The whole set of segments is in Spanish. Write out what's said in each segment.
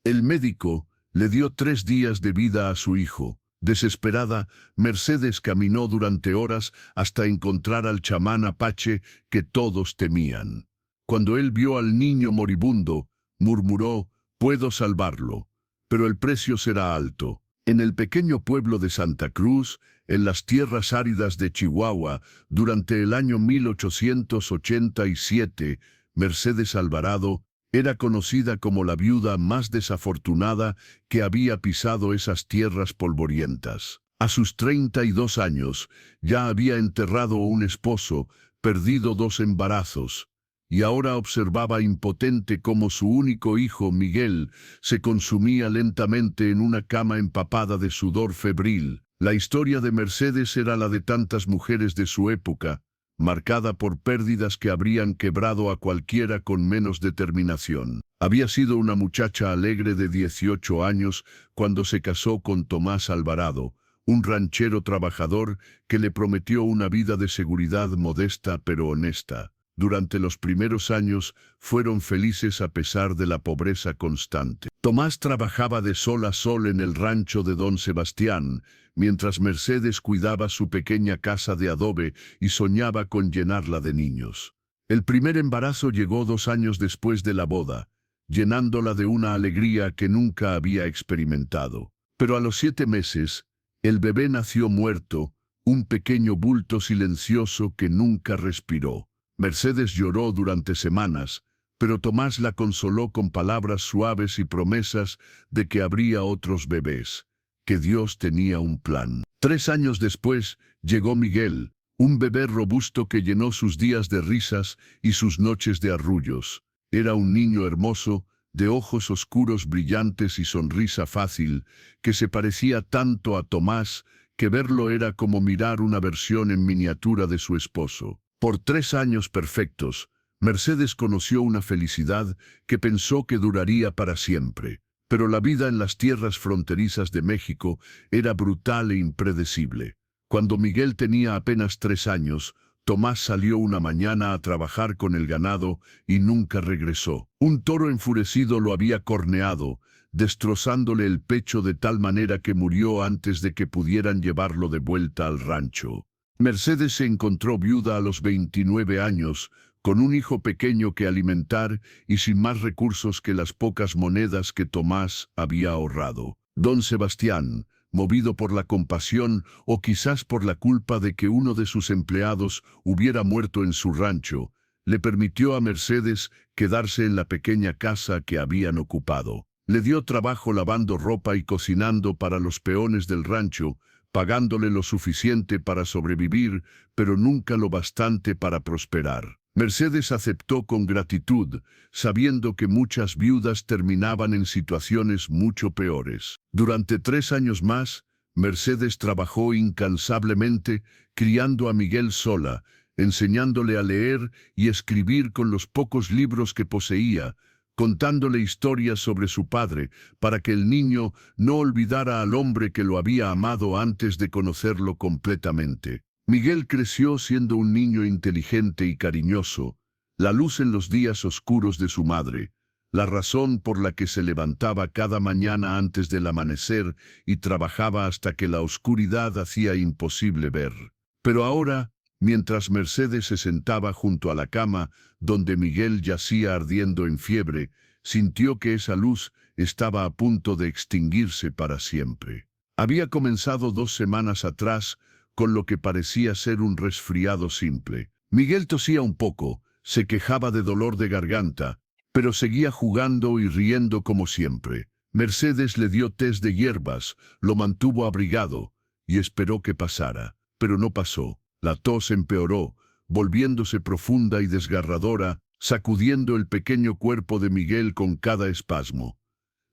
El médico le dio 3 días de vida a su hijo. Desesperada, Mercedes caminó durante horas hasta encontrar al chamán apache que todos temían. Cuando él vio al niño moribundo, murmuró: «Puedo salvarlo, pero el precio será alto». En el pequeño pueblo de Santa Cruz, en las tierras áridas de Chihuahua, durante el año 1887, Mercedes Alvarado era conocida como la viuda más desafortunada que había pisado esas tierras polvorientas. A sus 32 años ya había enterrado un esposo, perdido 2 embarazos, y ahora observaba impotente cómo su único hijo, Miguel, se consumía lentamente en una cama empapada de sudor febril. La historia de Mercedes era la de tantas mujeres de su época, marcada por pérdidas que habrían quebrado a cualquiera con menos determinación. Había sido una muchacha alegre de 18 años cuando se casó con Tomás Alvarado, un ranchero trabajador que le prometió una vida de seguridad modesta pero honesta. Durante los primeros años fueron felices a pesar de la pobreza constante. Tomás trabajaba de sol a sol en el rancho de Don Sebastián, mientras Mercedes cuidaba su pequeña casa de adobe y soñaba con llenarla de niños. El primer embarazo llegó 2 años después de la boda, llenándola de una alegría que nunca había experimentado. Pero a los 7 meses, el bebé nació muerto, un pequeño bulto silencioso que nunca respiró. Mercedes lloró durante semanas, pero Tomás la consoló con palabras suaves y promesas de que habría otros bebés, que Dios tenía un plan. 3 años después llegó Miguel, un bebé robusto que llenó sus días de risas y sus noches de arrullos. Era un niño hermoso, de ojos oscuros brillantes y sonrisa fácil, que se parecía tanto a Tomás que verlo era como mirar una versión en miniatura de su esposo. Por 3 años perfectos, Mercedes conoció una felicidad que pensó que duraría para siempre. Pero la vida en las tierras fronterizas de México era brutal e impredecible. Cuando Miguel tenía apenas 3 años, Tomás salió una mañana a trabajar con el ganado y nunca regresó. Un toro enfurecido lo había corneado, destrozándole el pecho de tal manera que murió antes de que pudieran llevarlo de vuelta al rancho. Mercedes se encontró viuda a los 29 años, con un hijo pequeño que alimentar y sin más recursos que las pocas monedas que Tomás había ahorrado. Don Sebastián, movido por la compasión o quizás por la culpa de que uno de sus empleados hubiera muerto en su rancho, le permitió a Mercedes quedarse en la pequeña casa que habían ocupado. Le dio trabajo lavando ropa y cocinando para los peones del rancho, pagándole lo suficiente para sobrevivir, pero nunca lo bastante para prosperar. Mercedes aceptó con gratitud, sabiendo que muchas viudas terminaban en situaciones mucho peores. Durante 3 años más, Mercedes trabajó incansablemente, criando a Miguel sola, enseñándole a leer y escribir con los pocos libros que poseía, contándole historias sobre su padre, para que el niño no olvidara al hombre que lo había amado antes de conocerlo completamente. Miguel creció siendo un niño inteligente y cariñoso, la luz en los días oscuros de su madre, la razón por la que se levantaba cada mañana antes del amanecer y trabajaba hasta que la oscuridad hacía imposible ver. Pero ahora, mientras Mercedes se sentaba junto a la cama, donde Miguel yacía ardiendo en fiebre, sintió que esa luz estaba a punto de extinguirse para siempre. Había comenzado 2 semanas atrás, con lo que parecía ser un resfriado simple. Miguel tosía un poco, se quejaba de dolor de garganta, pero seguía jugando y riendo como siempre. Mercedes le dio tés de hierbas, lo mantuvo abrigado y esperó que pasara, pero no pasó. La tos empeoró, volviéndose profunda y desgarradora, sacudiendo el pequeño cuerpo de Miguel con cada espasmo.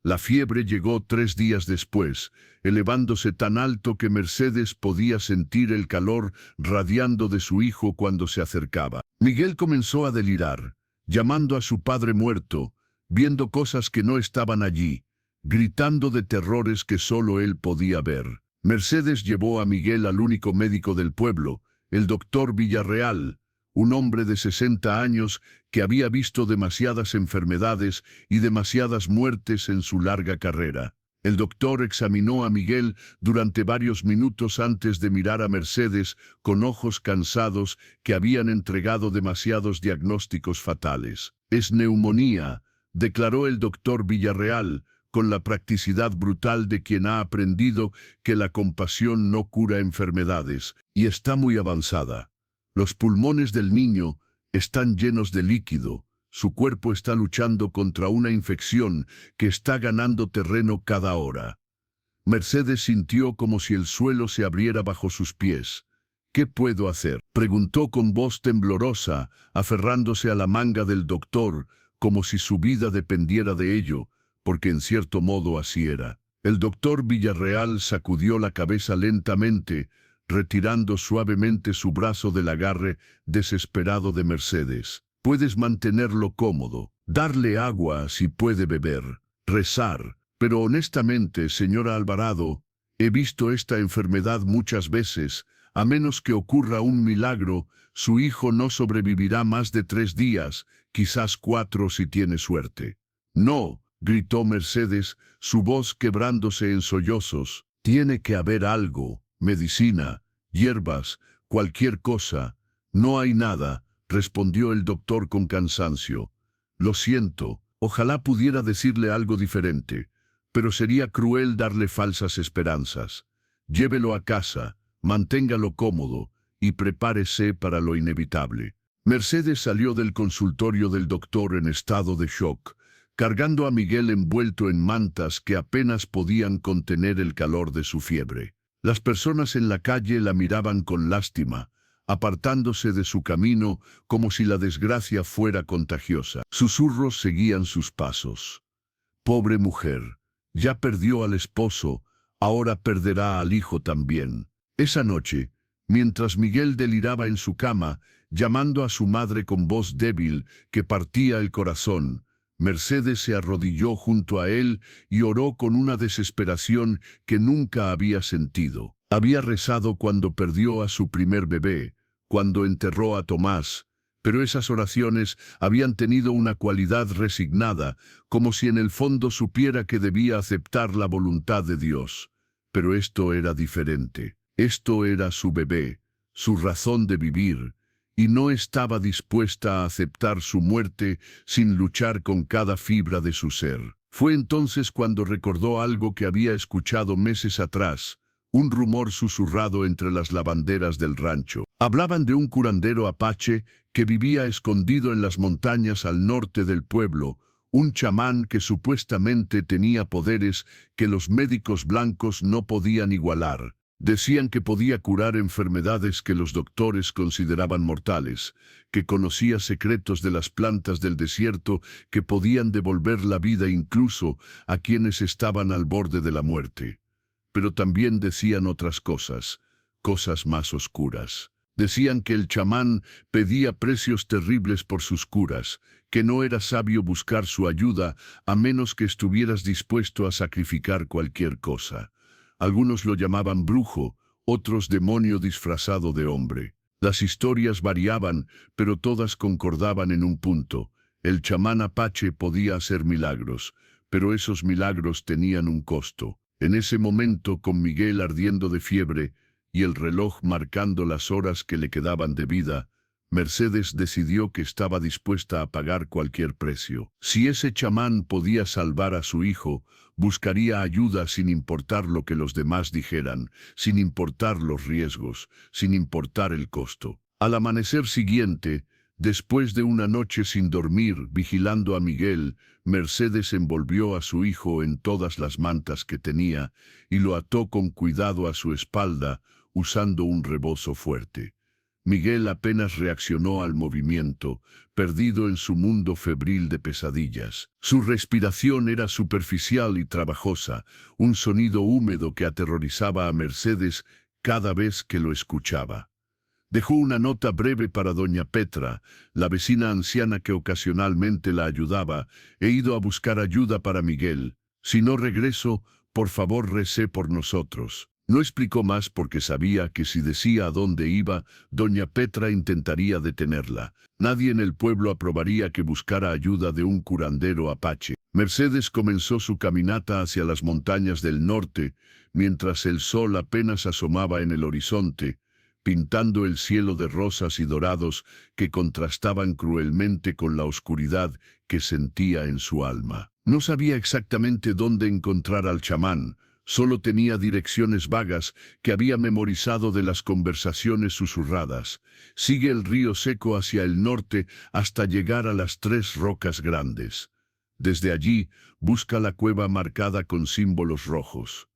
La fiebre llegó 3 días después, elevándose tan alto que Mercedes podía sentir el calor radiando de su hijo cuando se acercaba. Miguel comenzó a delirar, llamando a su padre muerto, viendo cosas que no estaban allí, gritando de terrores que solo él podía ver. Mercedes llevó a Miguel al único médico del pueblo, el doctor Villarreal, un hombre de 60 años que había visto demasiadas enfermedades y demasiadas muertes en su larga carrera. El doctor examinó a Miguel durante varios minutos antes de mirar a Mercedes con ojos cansados que habían entregado demasiados diagnósticos fatales. «Es neumonía», declaró el doctor Villarreal, con la practicidad brutal de quien ha aprendido que la compasión no cura enfermedades, y está muy avanzada. Los pulmones del niño están llenos de líquido. Su cuerpo está luchando contra una infección que está ganando terreno cada hora. Mercedes sintió como si el suelo se abriera bajo sus pies. «¿Qué puedo hacer?», preguntó con voz temblorosa, aferrándose a la manga del doctor, como si su vida dependiera de ello, porque en cierto modo así era. El doctor Villarreal sacudió la cabeza lentamente, retirando suavemente su brazo del agarre desesperado de Mercedes. «Puedes mantenerlo cómodo, darle agua si puede beber, rezar. Pero honestamente, señora Alvarado, he visto esta enfermedad muchas veces. A menos que ocurra un milagro, su hijo no sobrevivirá más de 3 días, quizás 4 si tiene suerte». «No», gritó Mercedes, su voz quebrándose en sollozos. «Tiene que haber algo, medicina, hierbas, cualquier cosa». «No hay nada», respondió el doctor con cansancio. «Lo siento, ojalá pudiera decirle algo diferente, pero sería cruel darle falsas esperanzas. Llévelo a casa, manténgalo cómodo y prepárese para lo inevitable». Mercedes salió del consultorio del doctor en estado de shock, cargando a Miguel envuelto en mantas que apenas podían contener el calor de su fiebre. Las personas en la calle la miraban con lástima, apartándose de su camino como si la desgracia fuera contagiosa. Susurros seguían sus pasos. «Pobre mujer, ya perdió al esposo, ahora perderá al hijo también». Esa noche, mientras Miguel deliraba en su cama, llamando a su madre con voz débil que partía el corazón, Mercedes se arrodilló junto a él y oró con una desesperación que nunca había sentido. Había rezado cuando perdió a su primer bebé, cuando enterró a Tomás, pero esas oraciones habían tenido una cualidad resignada, como si en el fondo supiera que debía aceptar la voluntad de Dios. Pero esto era diferente. Esto era su bebé, su razón de vivir, y no estaba dispuesta a aceptar su muerte sin luchar con cada fibra de su ser. Fue entonces cuando recordó algo que había escuchado meses atrás, un rumor susurrado entre las lavanderas del rancho. Hablaban de un curandero apache que vivía escondido en las montañas al norte del pueblo, un chamán que supuestamente tenía poderes que los médicos blancos no podían igualar. Decían que podía curar enfermedades que los doctores consideraban mortales, que conocía secretos de las plantas del desierto que podían devolver la vida incluso a quienes estaban al borde de la muerte. Pero también decían otras cosas, cosas más oscuras. Decían que el chamán pedía precios terribles por sus curas, que no era sabio buscar su ayuda a menos que estuvieras dispuesto a sacrificar cualquier cosa. Algunos lo llamaban brujo, otros demonio disfrazado de hombre. Las historias variaban, pero todas concordaban en un punto. El chamán apache podía hacer milagros, pero esos milagros tenían un costo. En ese momento, con Miguel ardiendo de fiebre y el reloj marcando las horas que le quedaban de vida, Mercedes decidió que estaba dispuesta a pagar cualquier precio. Si ese chamán podía salvar a su hijo, buscaría ayuda sin importar lo que los demás dijeran, sin importar los riesgos, sin importar el costo. Al amanecer siguiente, después de una noche sin dormir, vigilando a Miguel, Mercedes envolvió a su hijo en todas las mantas que tenía y lo ató con cuidado a su espalda, usando un rebozo fuerte. Miguel apenas reaccionó al movimiento, perdido en su mundo febril de pesadillas. Su respiración era superficial y trabajosa, un sonido húmedo que aterrorizaba a Mercedes cada vez que lo escuchaba. Dejó una nota breve para doña Petra, la vecina anciana que ocasionalmente la ayudaba. «He ido a buscar ayuda para Miguel. Si no regreso, por favor recé por nosotros». No explicó más porque sabía que si decía a dónde iba, doña Petra intentaría detenerla. Nadie en el pueblo aprobaría que buscara ayuda de un curandero apache. Mercedes comenzó su caminata hacia las montañas del norte, mientras el sol apenas asomaba en el horizonte, pintando el cielo de rosas y dorados que contrastaban cruelmente con la oscuridad que sentía en su alma. No sabía exactamente dónde encontrar al chamán, solo tenía direcciones vagas que había memorizado de las conversaciones susurradas. Sigue el río seco hacia el norte hasta llegar a las 3 rocas grandes. Desde allí, busca la cueva marcada con símbolos rojos.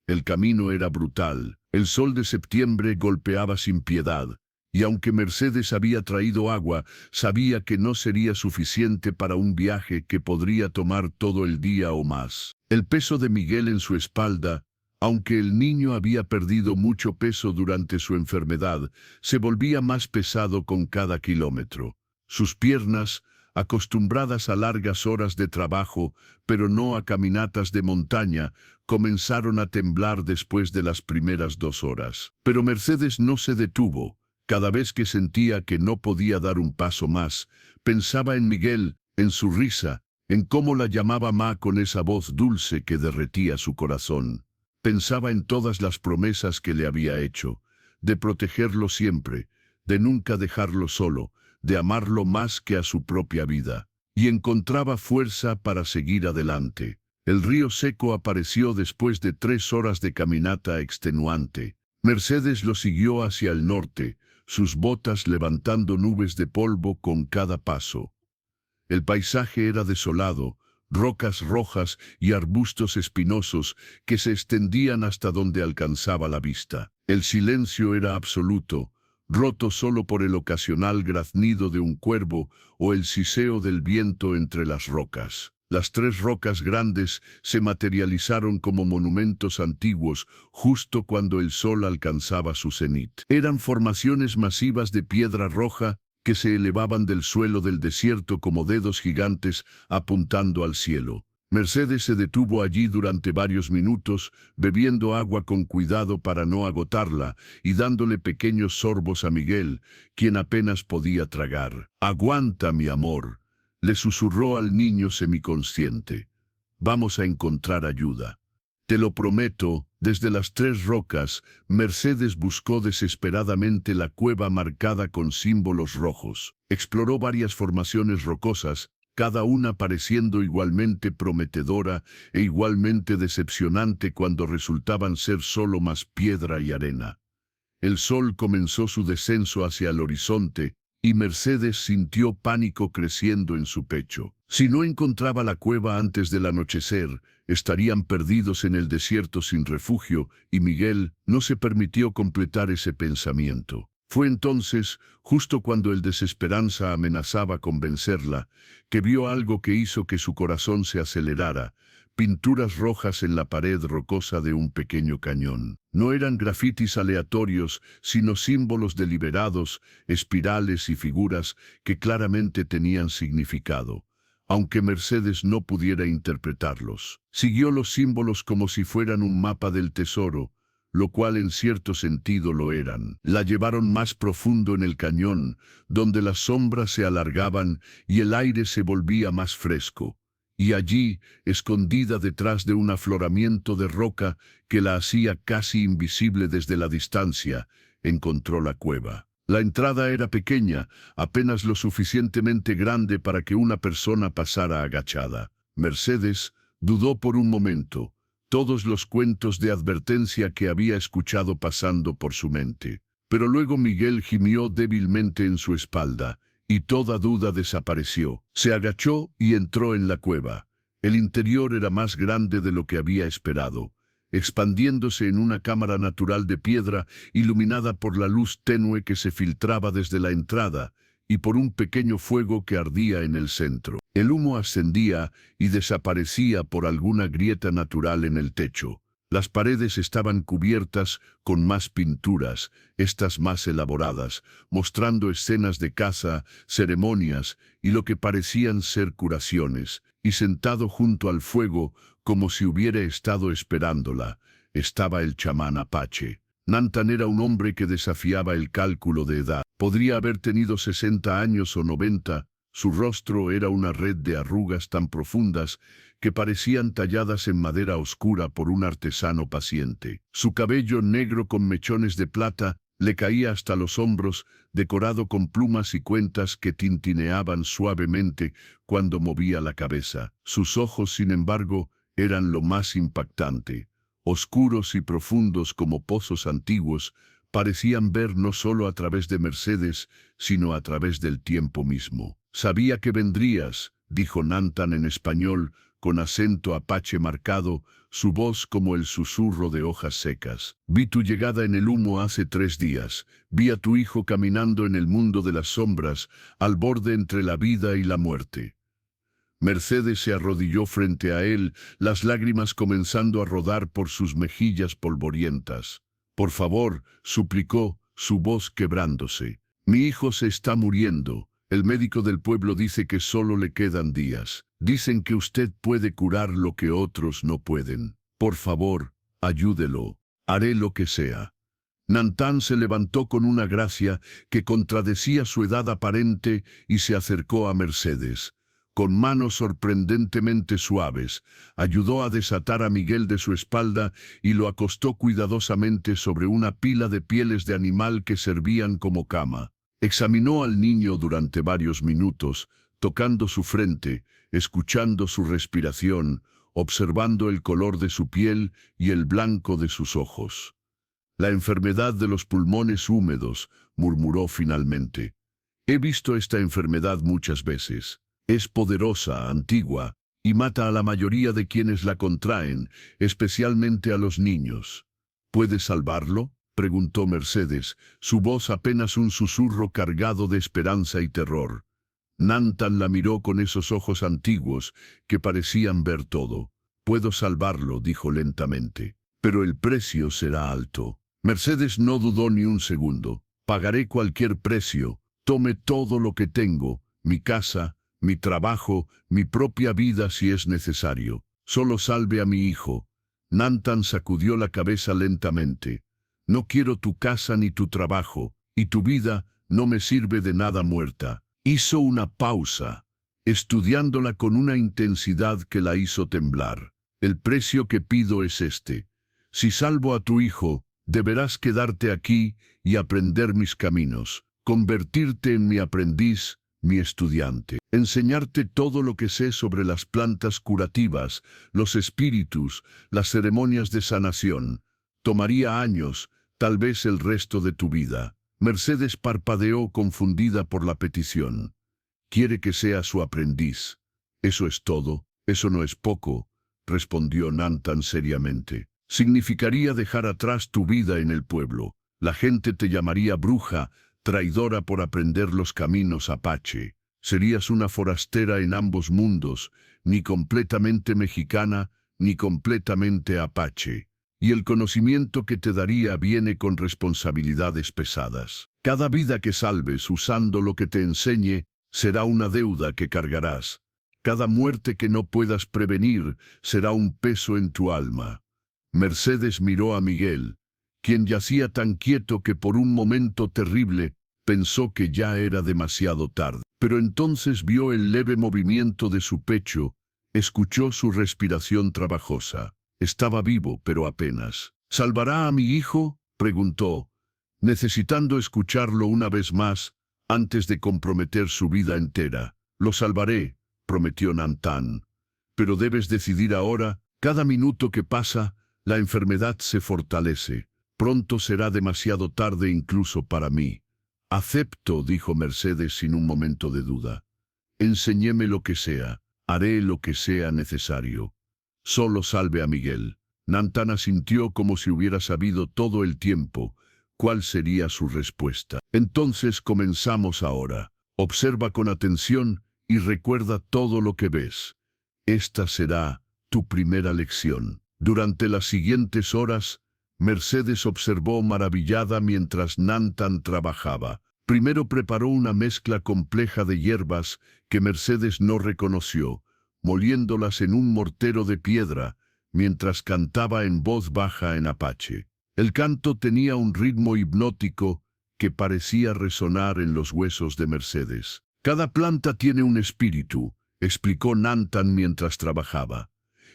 El camino era brutal. El sol de septiembre golpeaba sin piedad, y aunque Mercedes había traído agua, sabía que no sería suficiente para un viaje que podría tomar todo el día o más. El peso de Miguel en su espalda, aunque el niño había perdido mucho peso durante su enfermedad, se volvía más pesado con cada kilómetro. Sus piernas, acostumbradas a largas horas de trabajo, pero no a caminatas de montaña, comenzaron a temblar después de las primeras 2 horas. Pero Mercedes no se detuvo. Cada vez que sentía que no podía dar un paso más, pensaba en Miguel, en su risa, en cómo la llamaba Ma con esa voz dulce que derretía su corazón. Pensaba en todas las promesas que le había hecho, de protegerlo siempre, de nunca dejarlo solo, de amarlo más que a su propia vida, y encontraba fuerza para seguir adelante. El río seco apareció después de 3 horas de caminata extenuante. Mercedes lo siguió hacia el norte, sus botas levantando nubes de polvo con cada paso. El paisaje era desolado, rocas rojas y arbustos espinosos que se extendían hasta donde alcanzaba la vista. El silencio era absoluto, roto solo por el ocasional graznido de un cuervo o el siseo del viento entre las rocas. Las 3 rocas grandes se materializaron como monumentos antiguos justo cuando el sol alcanzaba su cenit. Eran formaciones masivas de piedra roja que se elevaban del suelo del desierto como dedos gigantes apuntando al cielo. Mercedes se detuvo allí durante varios minutos, bebiendo agua con cuidado para no agotarla y dándole pequeños sorbos a Miguel, quien apenas podía tragar. «Aguanta, mi amor», le susurró al niño semiconsciente. «Vamos a encontrar ayuda. Te lo prometo». Desde las 3 rocas, Mercedes buscó desesperadamente la cueva marcada con símbolos rojos. Exploró varias formaciones rocosas, cada una pareciendo igualmente prometedora e igualmente decepcionante cuando resultaban ser solo más piedra y arena. El sol comenzó su descenso hacia el horizonte, y Mercedes sintió pánico creciendo en su pecho. Si no encontraba la cueva antes del anochecer, estarían perdidos en el desierto sin refugio, y Miguel no se permitió completar ese pensamiento. Fue entonces, justo cuando el desesperanza amenazaba con vencerla, que vio algo que hizo que su corazón se acelerara: pinturas rojas en la pared rocosa de un pequeño cañón. No eran grafitis aleatorios, sino símbolos deliberados, espirales y figuras que claramente tenían significado, aunque Mercedes no pudiera interpretarlos. Siguió los símbolos como si fueran un mapa del tesoro, lo cual en cierto sentido lo eran. La llevaron más profundo en el cañón, donde las sombras se alargaban y el aire se volvía más fresco. Y allí, escondida detrás de un afloramiento de roca que la hacía casi invisible desde la distancia, encontró la cueva. La entrada era pequeña, apenas lo suficientemente grande para que una persona pasara agachada. Mercedes dudó por un momento. Todos los cuentos de advertencia que había escuchado pasando por su mente. Pero luego Miguel gimió débilmente en su espalda, y toda duda desapareció. Se agachó y entró en la cueva. El interior era más grande de lo que había esperado, expandiéndose en una cámara natural de piedra iluminada por la luz tenue que se filtraba desde la entrada y por un pequeño fuego que ardía en el centro. El humo ascendía y desaparecía por alguna grieta natural en el techo. Las paredes estaban cubiertas con más pinturas, estas más elaboradas, mostrando escenas de caza, ceremonias y lo que parecían ser curaciones, y sentado junto al fuego, como si hubiera estado esperándola, estaba el chamán apache. Nantan era un hombre que desafiaba el cálculo de edad. Podría haber tenido 60 años o 90. Su rostro era una red de arrugas tan profundas que parecían talladas en madera oscura por un artesano paciente. Su cabello negro con mechones de plata le caía hasta los hombros, decorado con plumas y cuentas que tintineaban suavemente cuando movía la cabeza. Sus ojos, sin embargo, eran lo más impactante. Oscuros y profundos como pozos antiguos, parecían ver no solo a través de Mercedes, sino a través del tiempo mismo. «Sabía que vendrías», dijo Nantan en español, con acento apache marcado, su voz como el susurro de hojas secas. «Vi tu llegada en el humo hace 3 días. Vi a tu hijo caminando en el mundo de las sombras, al borde entre la vida y la muerte». Mercedes se arrodilló frente a él, las lágrimas comenzando a rodar por sus mejillas polvorientas. «Por favor», suplicó, su voz quebrándose. «Mi hijo se está muriendo. El médico del pueblo dice que solo le quedan días. Dicen que usted puede curar lo que otros no pueden. Por favor, ayúdelo. Haré lo que sea». Nantan se levantó con una gracia que contradecía su edad aparente y se acercó a Mercedes. Con manos sorprendentemente suaves, ayudó a desatar a Miguel de su espalda y lo acostó cuidadosamente sobre una pila de pieles de animal que servían como cama. Examinó al niño durante varios minutos, tocando su frente, escuchando su respiración, observando el color de su piel y el blanco de sus ojos. «La enfermedad de los pulmones húmedos», murmuró finalmente. «He visto esta enfermedad muchas veces. Es poderosa, antigua, y mata a la mayoría de quienes la contraen, especialmente a los niños. ¿Puede salvarlo?», preguntó Mercedes, su voz apenas un susurro cargado de esperanza y terror. Nantan la miró con esos ojos antiguos que parecían ver todo. «Puedo salvarlo», dijo lentamente, «pero el precio será alto». Mercedes no dudó ni un segundo. «Pagaré cualquier precio. Tome todo lo que tengo, mi casa, mi trabajo, mi propia vida si es necesario. Solo salve a mi hijo». Nantan sacudió la cabeza lentamente. «No quiero tu casa ni tu trabajo, y tu vida no me sirve de nada muerta». Hizo una pausa, estudiándola con una intensidad que la hizo temblar. «El precio que pido es este. Si salvo a tu hijo, deberás quedarte aquí y aprender mis caminos, convertirte en mi aprendiz, mi estudiante, enseñarte todo lo que sé sobre las plantas curativas, los espíritus, las ceremonias de sanación. Tomaría años, tal vez el resto de tu vida». Mercedes parpadeó confundida por la petición. «Quiere que sea su aprendiz. Eso es todo, eso no es poco», respondió Nantan seriamente. «Significaría dejar atrás tu vida en el pueblo. La gente te llamaría bruja, traidora por aprender los caminos apache. Serías una forastera en ambos mundos, ni completamente mexicana, ni completamente apache. Y el conocimiento que te daría viene con responsabilidades pesadas. Cada vida que salves usando lo que te enseñe será una deuda que cargarás. Cada muerte que no puedas prevenir será un peso en tu alma». Mercedes miró a Miguel, quien yacía tan quieto que por un momento terrible pensó que ya era demasiado tarde. Pero entonces vio el leve movimiento de su pecho, escuchó su respiración trabajosa. Estaba vivo, pero apenas. «¿Salvará a mi hijo?», preguntó, necesitando escucharlo una vez más antes de comprometer su vida entera. «Lo salvaré», prometió Nantan. «Pero debes decidir ahora. Cada minuto que pasa, la enfermedad se fortalece. Pronto será demasiado tarde incluso para mí». «Acepto», dijo Mercedes sin un momento de duda. «Enséñeme lo que sea. Haré lo que sea necesario. Solo salve a Miguel». Nantan asintió como si hubiera sabido todo el tiempo cuál sería su respuesta. «Entonces comenzamos ahora. Observa con atención y recuerda todo lo que ves. Esta será tu primera lección». Durante las siguientes horas, Mercedes observó maravillada mientras Nantan trabajaba. Primero preparó una mezcla compleja de hierbas que Mercedes no reconoció, moliéndolas en un mortero de piedra, mientras cantaba en voz baja en apache. El canto tenía un ritmo hipnótico que parecía resonar en los huesos de Mercedes. Cada planta tiene un espíritu, explicó Nantan mientras trabajaba.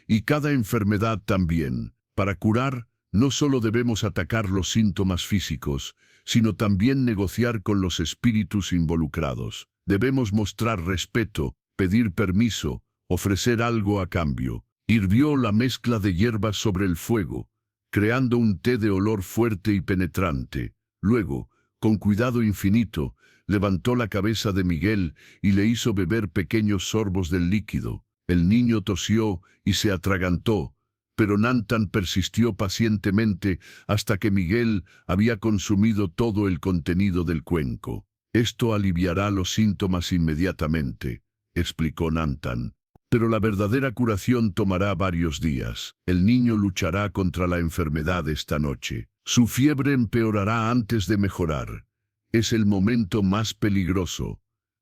Y cada enfermedad también. Para curar, no solo debemos atacar los síntomas físicos, sino también negociar con los espíritus involucrados. Debemos mostrar respeto, pedir permiso, ofrecer algo a cambio. Hirvió la mezcla de hierbas sobre el fuego, creando un té de olor fuerte y penetrante. Luego, con cuidado infinito, levantó la cabeza de Miguel y le hizo beber pequeños sorbos del líquido. El niño tosió y se atragantó, pero Nantan persistió pacientemente hasta que Miguel había consumido todo el contenido del cuenco. Esto aliviará los síntomas inmediatamente, explicó Nantan. Pero la verdadera curación tomará varios días. El niño luchará contra la enfermedad esta noche. Su fiebre empeorará antes de mejorar. Es el momento más peligroso.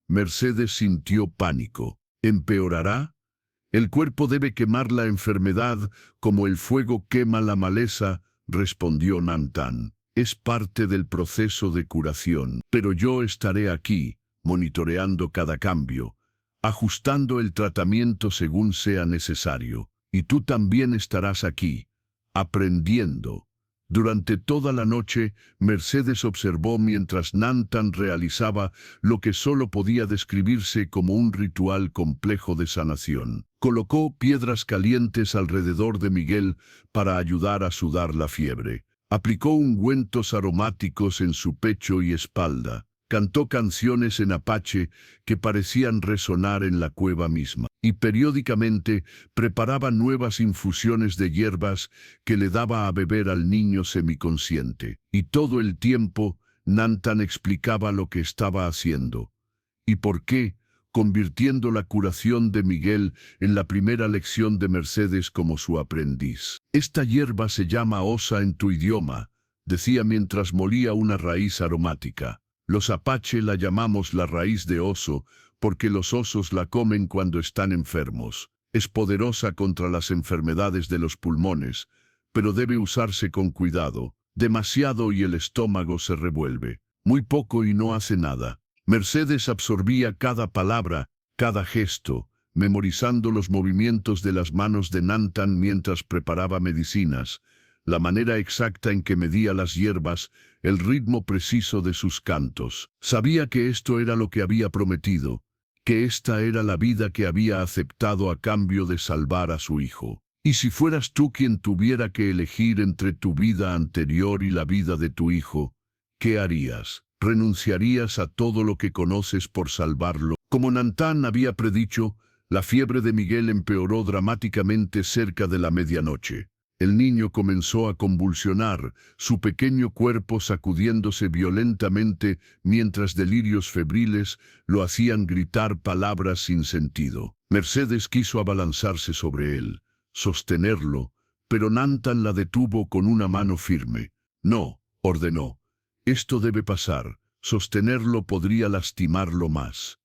Mercedes sintió pánico. ¿Empeorará? El cuerpo debe quemar la enfermedad como el fuego quema la maleza, respondió Nantan. Es parte del proceso de curación. Pero yo estaré aquí, monitoreando cada cambio, ajustando el tratamiento según sea necesario. Y tú también estarás aquí, aprendiendo. Durante toda la noche, Mercedes observó mientras Nantan realizaba lo que solo podía describirse como un ritual complejo de sanación. Colocó piedras calientes alrededor de Miguel para ayudar a sudar la fiebre. Aplicó ungüentos aromáticos en su pecho y espalda. Cantó canciones en apache que parecían resonar en la cueva misma. Y periódicamente preparaba nuevas infusiones de hierbas que le daba a beber al niño semiconsciente. Y todo el tiempo, Nantan explicaba lo que estaba haciendo. ¿Y por qué? Convirtiendo la curación de Miguel en la primera lección de Mercedes como su aprendiz. Esta hierba se llama osa en tu idioma, decía mientras molía una raíz aromática. Los apache la llamamos la raíz de oso porque los osos la comen cuando están enfermos. Es poderosa contra las enfermedades de los pulmones, pero debe usarse con cuidado. Demasiado y el estómago se revuelve. Muy poco y no hace nada. Mercedes absorbía cada palabra, cada gesto, memorizando los movimientos de las manos de Nantan mientras preparaba medicinas, la manera exacta en que medía las hierbas, el ritmo preciso de sus cantos. Sabía que esto era lo que había prometido, que esta era la vida que había aceptado a cambio de salvar a su hijo. Y si fueras tú quien tuviera que elegir entre tu vida anterior y la vida de tu hijo, ¿qué harías? ¿Renunciarías a todo lo que conoces por salvarlo? Como Nantan había predicho, la fiebre de Miguel empeoró dramáticamente cerca de la medianoche. El niño comenzó a convulsionar, su pequeño cuerpo sacudiéndose violentamente mientras delirios febriles lo hacían gritar palabras sin sentido. Mercedes quiso abalanzarse sobre él, sostenerlo, pero Nantan la detuvo con una mano firme. No, ordenó. Esto debe pasar. Sostenerlo podría lastimarlo más.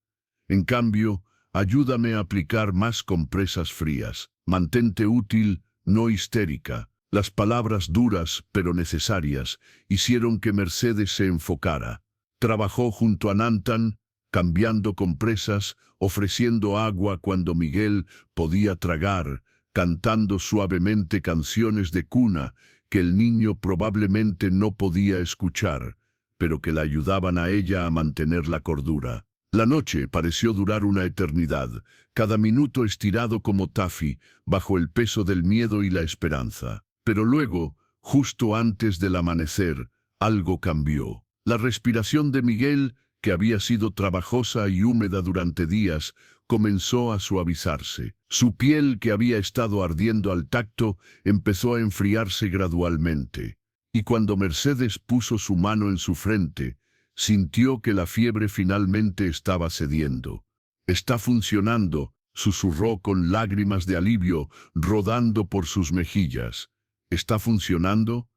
En cambio, ayúdame a aplicar más compresas frías. Mantente útil, no histérica. Las palabras duras, pero necesarias, hicieron que Mercedes se enfocara. Trabajó junto a Nantan, cambiando compresas, ofreciendo agua cuando Miguel podía tragar, cantando suavemente canciones de cuna que el niño probablemente no podía escuchar, pero que la ayudaban a ella a mantener la cordura. La noche pareció durar una eternidad, cada minuto estirado como taffy, bajo el peso del miedo y la esperanza. Pero luego, justo antes del amanecer, algo cambió. La respiración de Miguel, que había sido trabajosa y húmeda durante días, comenzó a suavizarse. Su piel, que había estado ardiendo al tacto, empezó a enfriarse gradualmente. Y cuando Mercedes puso su mano en su frente, sintió que la fiebre finalmente estaba cediendo. «Está funcionando», susurró con lágrimas de alivio rodando por sus mejillas. «¿Está funcionando?»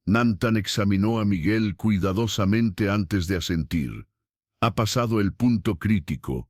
Nantan examinó a Miguel cuidadosamente antes de asentir. «Ha pasado el punto crítico.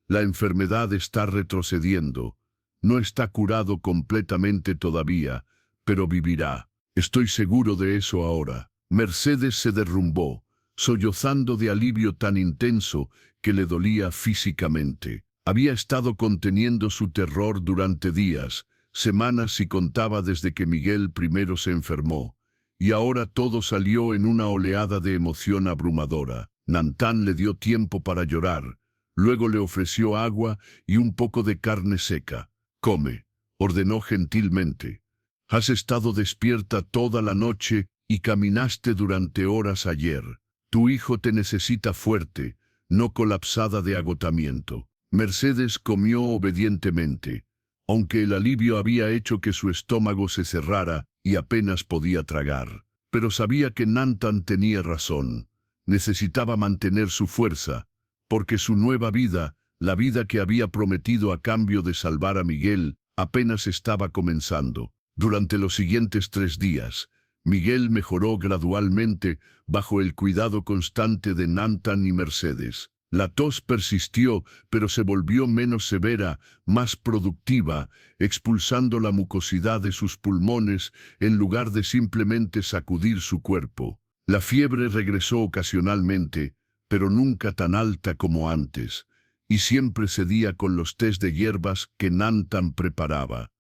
La enfermedad está retrocediendo. No está curado completamente todavía, pero vivirá. Estoy seguro de eso ahora. Mercedes se derrumbó, sollozando de alivio tan intenso que le dolía físicamente. Había estado conteniendo su terror durante días, semanas y contaba desde que Miguel primero se enfermó. Y ahora todo salió en una oleada de emoción abrumadora. Nantán le dio tiempo para llorar. Luego le ofreció agua y un poco de carne seca. «Come», ordenó gentilmente. «Has estado despierta toda la noche y caminaste durante horas ayer. Tu hijo te necesita fuerte, no colapsada de agotamiento». Mercedes comió obedientemente, aunque el alivio había hecho que su estómago se cerrara y apenas podía tragar. Pero sabía que Nantán tenía razón. Necesitaba mantener su fuerza, porque su nueva vida, la vida que había prometido a cambio de salvar a Miguel, apenas estaba comenzando. Durante los siguientes 3 días, Miguel mejoró gradualmente bajo el cuidado constante de Nantán y Mercedes. La tos persistió, pero se volvió menos severa, más productiva, expulsando la mucosidad de sus pulmones en lugar de simplemente sacudir su cuerpo. La fiebre regresó ocasionalmente, pero nunca tan alta como antes, y siempre cedía con los tés de hierbas que Nantán preparaba.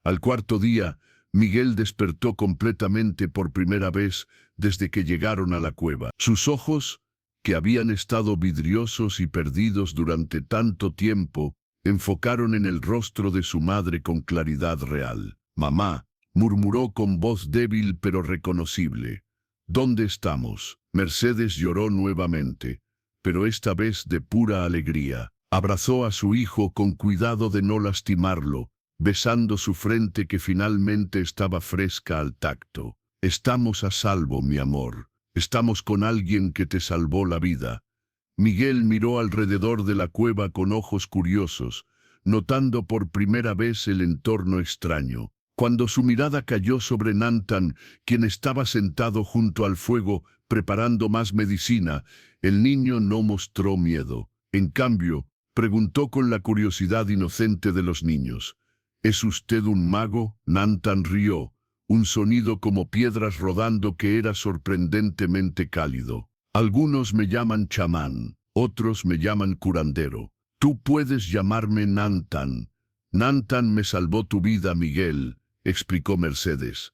Al 4.º día, Miguel despertó completamente por primera vez desde que llegaron a la cueva. Sus ojos, que habían estado vidriosos y perdidos durante tanto tiempo, enfocaron en el rostro de su madre con claridad real. «Mamá», murmuró con voz débil pero reconocible. «¿Dónde estamos?» Mercedes lloró nuevamente, pero esta vez de pura alegría. Abrazó a su hijo con cuidado de no lastimarlo, besando su frente que finalmente estaba fresca al tacto. «Estamos a salvo, mi amor. Estamos con alguien que te salvó la vida». Miguel miró alrededor de la cueva con ojos curiosos, notando por primera vez el entorno extraño. Cuando su mirada cayó sobre Nantán, quien estaba sentado junto al fuego preparando más medicina, el niño no mostró miedo. En cambio, preguntó con la curiosidad inocente de los niños. «¿Es usted un mago?» Nantán rió, un sonido como piedras rodando que era sorprendentemente cálido. «Algunos me llaman chamán, otros me llaman curandero. Tú puedes llamarme Nantán. Nantán me salvó tu vida, Miguel», explicó Mercedes.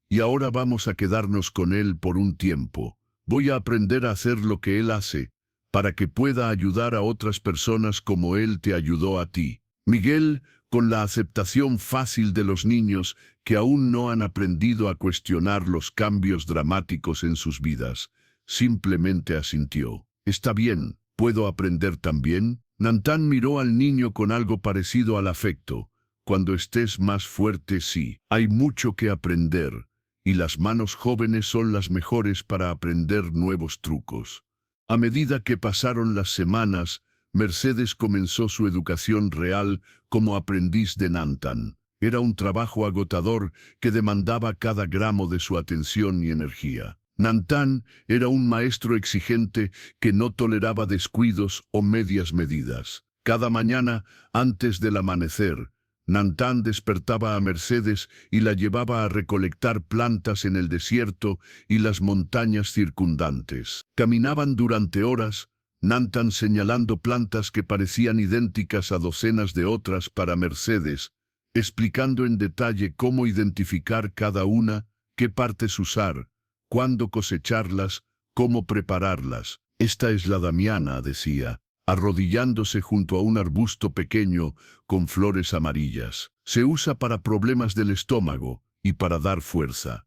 «Y ahora vamos a quedarnos con él por un tiempo. Voy a aprender a hacer lo que él hace, para que pueda ayudar a otras personas como él te ayudó a ti». Miguel, con la aceptación fácil de los niños que aún no han aprendido a cuestionar los cambios dramáticos en sus vidas, simplemente asintió. «Está bien, ¿puedo aprender también?» Nantán miró al niño con algo parecido al afecto. «Cuando estés más fuerte, sí. Hay mucho que aprender, y las manos jóvenes son las mejores para aprender nuevos trucos». A medida que pasaron las semanas, Mercedes comenzó su educación real como aprendiz de Nantán. Era un trabajo agotador que demandaba cada gramo de su atención y energía. Nantán era un maestro exigente que no toleraba descuidos o medias medidas. Cada mañana, antes del amanecer, Nantán despertaba a Mercedes y la llevaba a recolectar plantas en el desierto y las montañas circundantes. Caminaban durante horas, Nantán señalando plantas que parecían idénticas a docenas de otras para Mercedes, explicando en detalle cómo identificar cada una, qué partes usar, cuándo cosecharlas, cómo prepararlas. «Esta es la damiana», decía, arrodillándose junto a un arbusto pequeño con flores amarillas. «Se usa para problemas del estómago y para dar fuerza.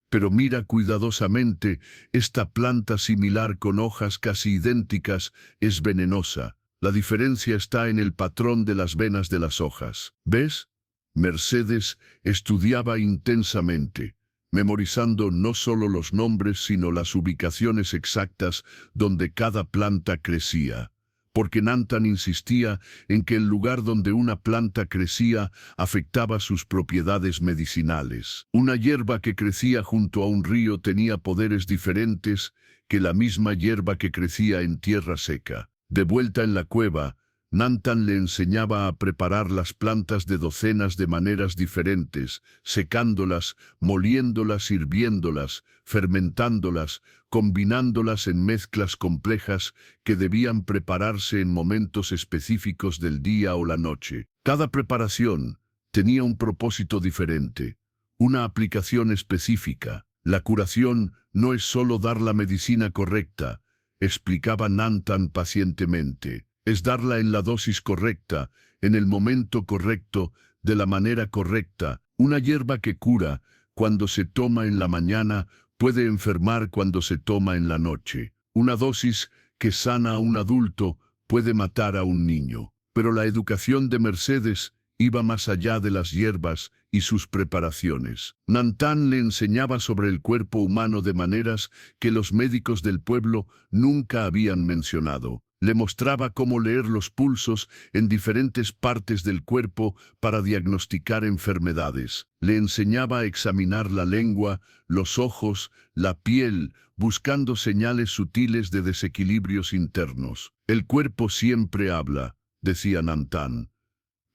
Pero mira cuidadosamente, esta planta similar con hojas casi idénticas es venenosa. La diferencia está en el patrón de las venas de las hojas. ¿Ves?» Mercedes estudiaba intensamente, memorizando no solo los nombres sino las ubicaciones exactas donde cada planta crecía, porque Nantán insistía en que el lugar donde una planta crecía afectaba sus propiedades medicinales. Una hierba que crecía junto a un río tenía poderes diferentes que la misma hierba que crecía en tierra seca. De vuelta en la cueva, Nantan le enseñaba a preparar las plantas de docenas de maneras diferentes, secándolas, moliéndolas, hirviéndolas, fermentándolas, combinándolas en mezclas complejas que debían prepararse en momentos específicos del día o la noche. Cada preparación tenía un propósito diferente, una aplicación específica. La curación no es solo dar la medicina correcta, explicaba Nantan pacientemente. Es darla en la dosis correcta, en el momento correcto, de la manera correcta. Una hierba que cura cuando se toma en la mañana puede enfermar cuando se toma en la noche. Una dosis que sana a un adulto puede matar a un niño. Pero la educación de Mercedes iba más allá de las hierbas y sus preparaciones. Nantan le enseñaba sobre el cuerpo humano de maneras que los médicos del pueblo nunca habían mencionado. Le mostraba cómo leer los pulsos en diferentes partes del cuerpo para diagnosticar enfermedades. Le enseñaba a examinar la lengua, los ojos, la piel, buscando señales sutiles de desequilibrios internos. El cuerpo siempre habla, decía Nantan.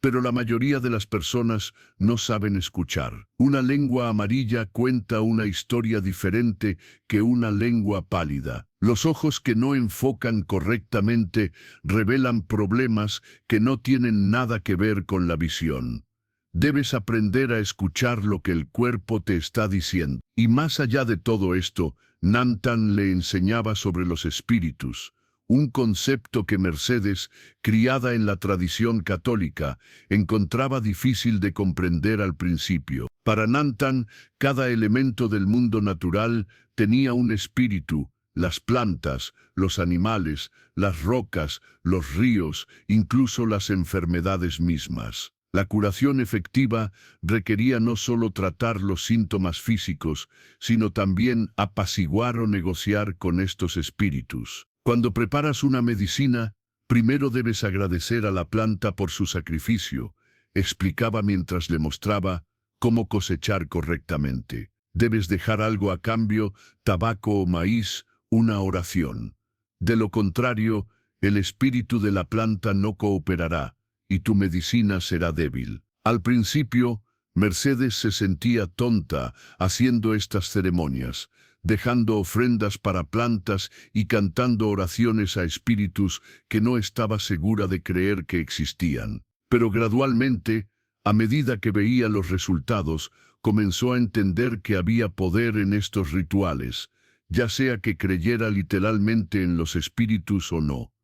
Pero la mayoría de las personas no saben escuchar. Una lengua amarilla cuenta una historia diferente que una lengua pálida. Los ojos que no enfocan correctamente revelan problemas que no tienen nada que ver con la visión. Debes aprender a escuchar lo que el cuerpo te está diciendo. Y más allá de todo esto, Nantan le enseñaba sobre los espíritus. Un concepto que Mercedes, criada en la tradición católica, encontraba difícil de comprender al principio. Para Nantan, cada elemento del mundo natural tenía un espíritu: las plantas, los animales, las rocas, los ríos, incluso las enfermedades mismas. La curación efectiva requería no solo tratar los síntomas físicos, sino también apaciguar o negociar con estos espíritus. Cuando preparas una medicina, primero debes agradecer a la planta por su sacrificio, explicaba mientras le mostraba cómo cosechar correctamente. Debes dejar algo a cambio, tabaco o maíz, una oración. De lo contrario, el espíritu de la planta no cooperará y tu medicina será débil. Al principio, Mercedes se sentía tonta haciendo estas ceremonias, dejando ofrendas para plantas y cantando oraciones a espíritus que no estaba segura de creer que existían. Pero gradualmente, a medida que veía los resultados, comenzó a entender que había poder en estos rituales, ya sea que creyera literalmente en los espíritus o no.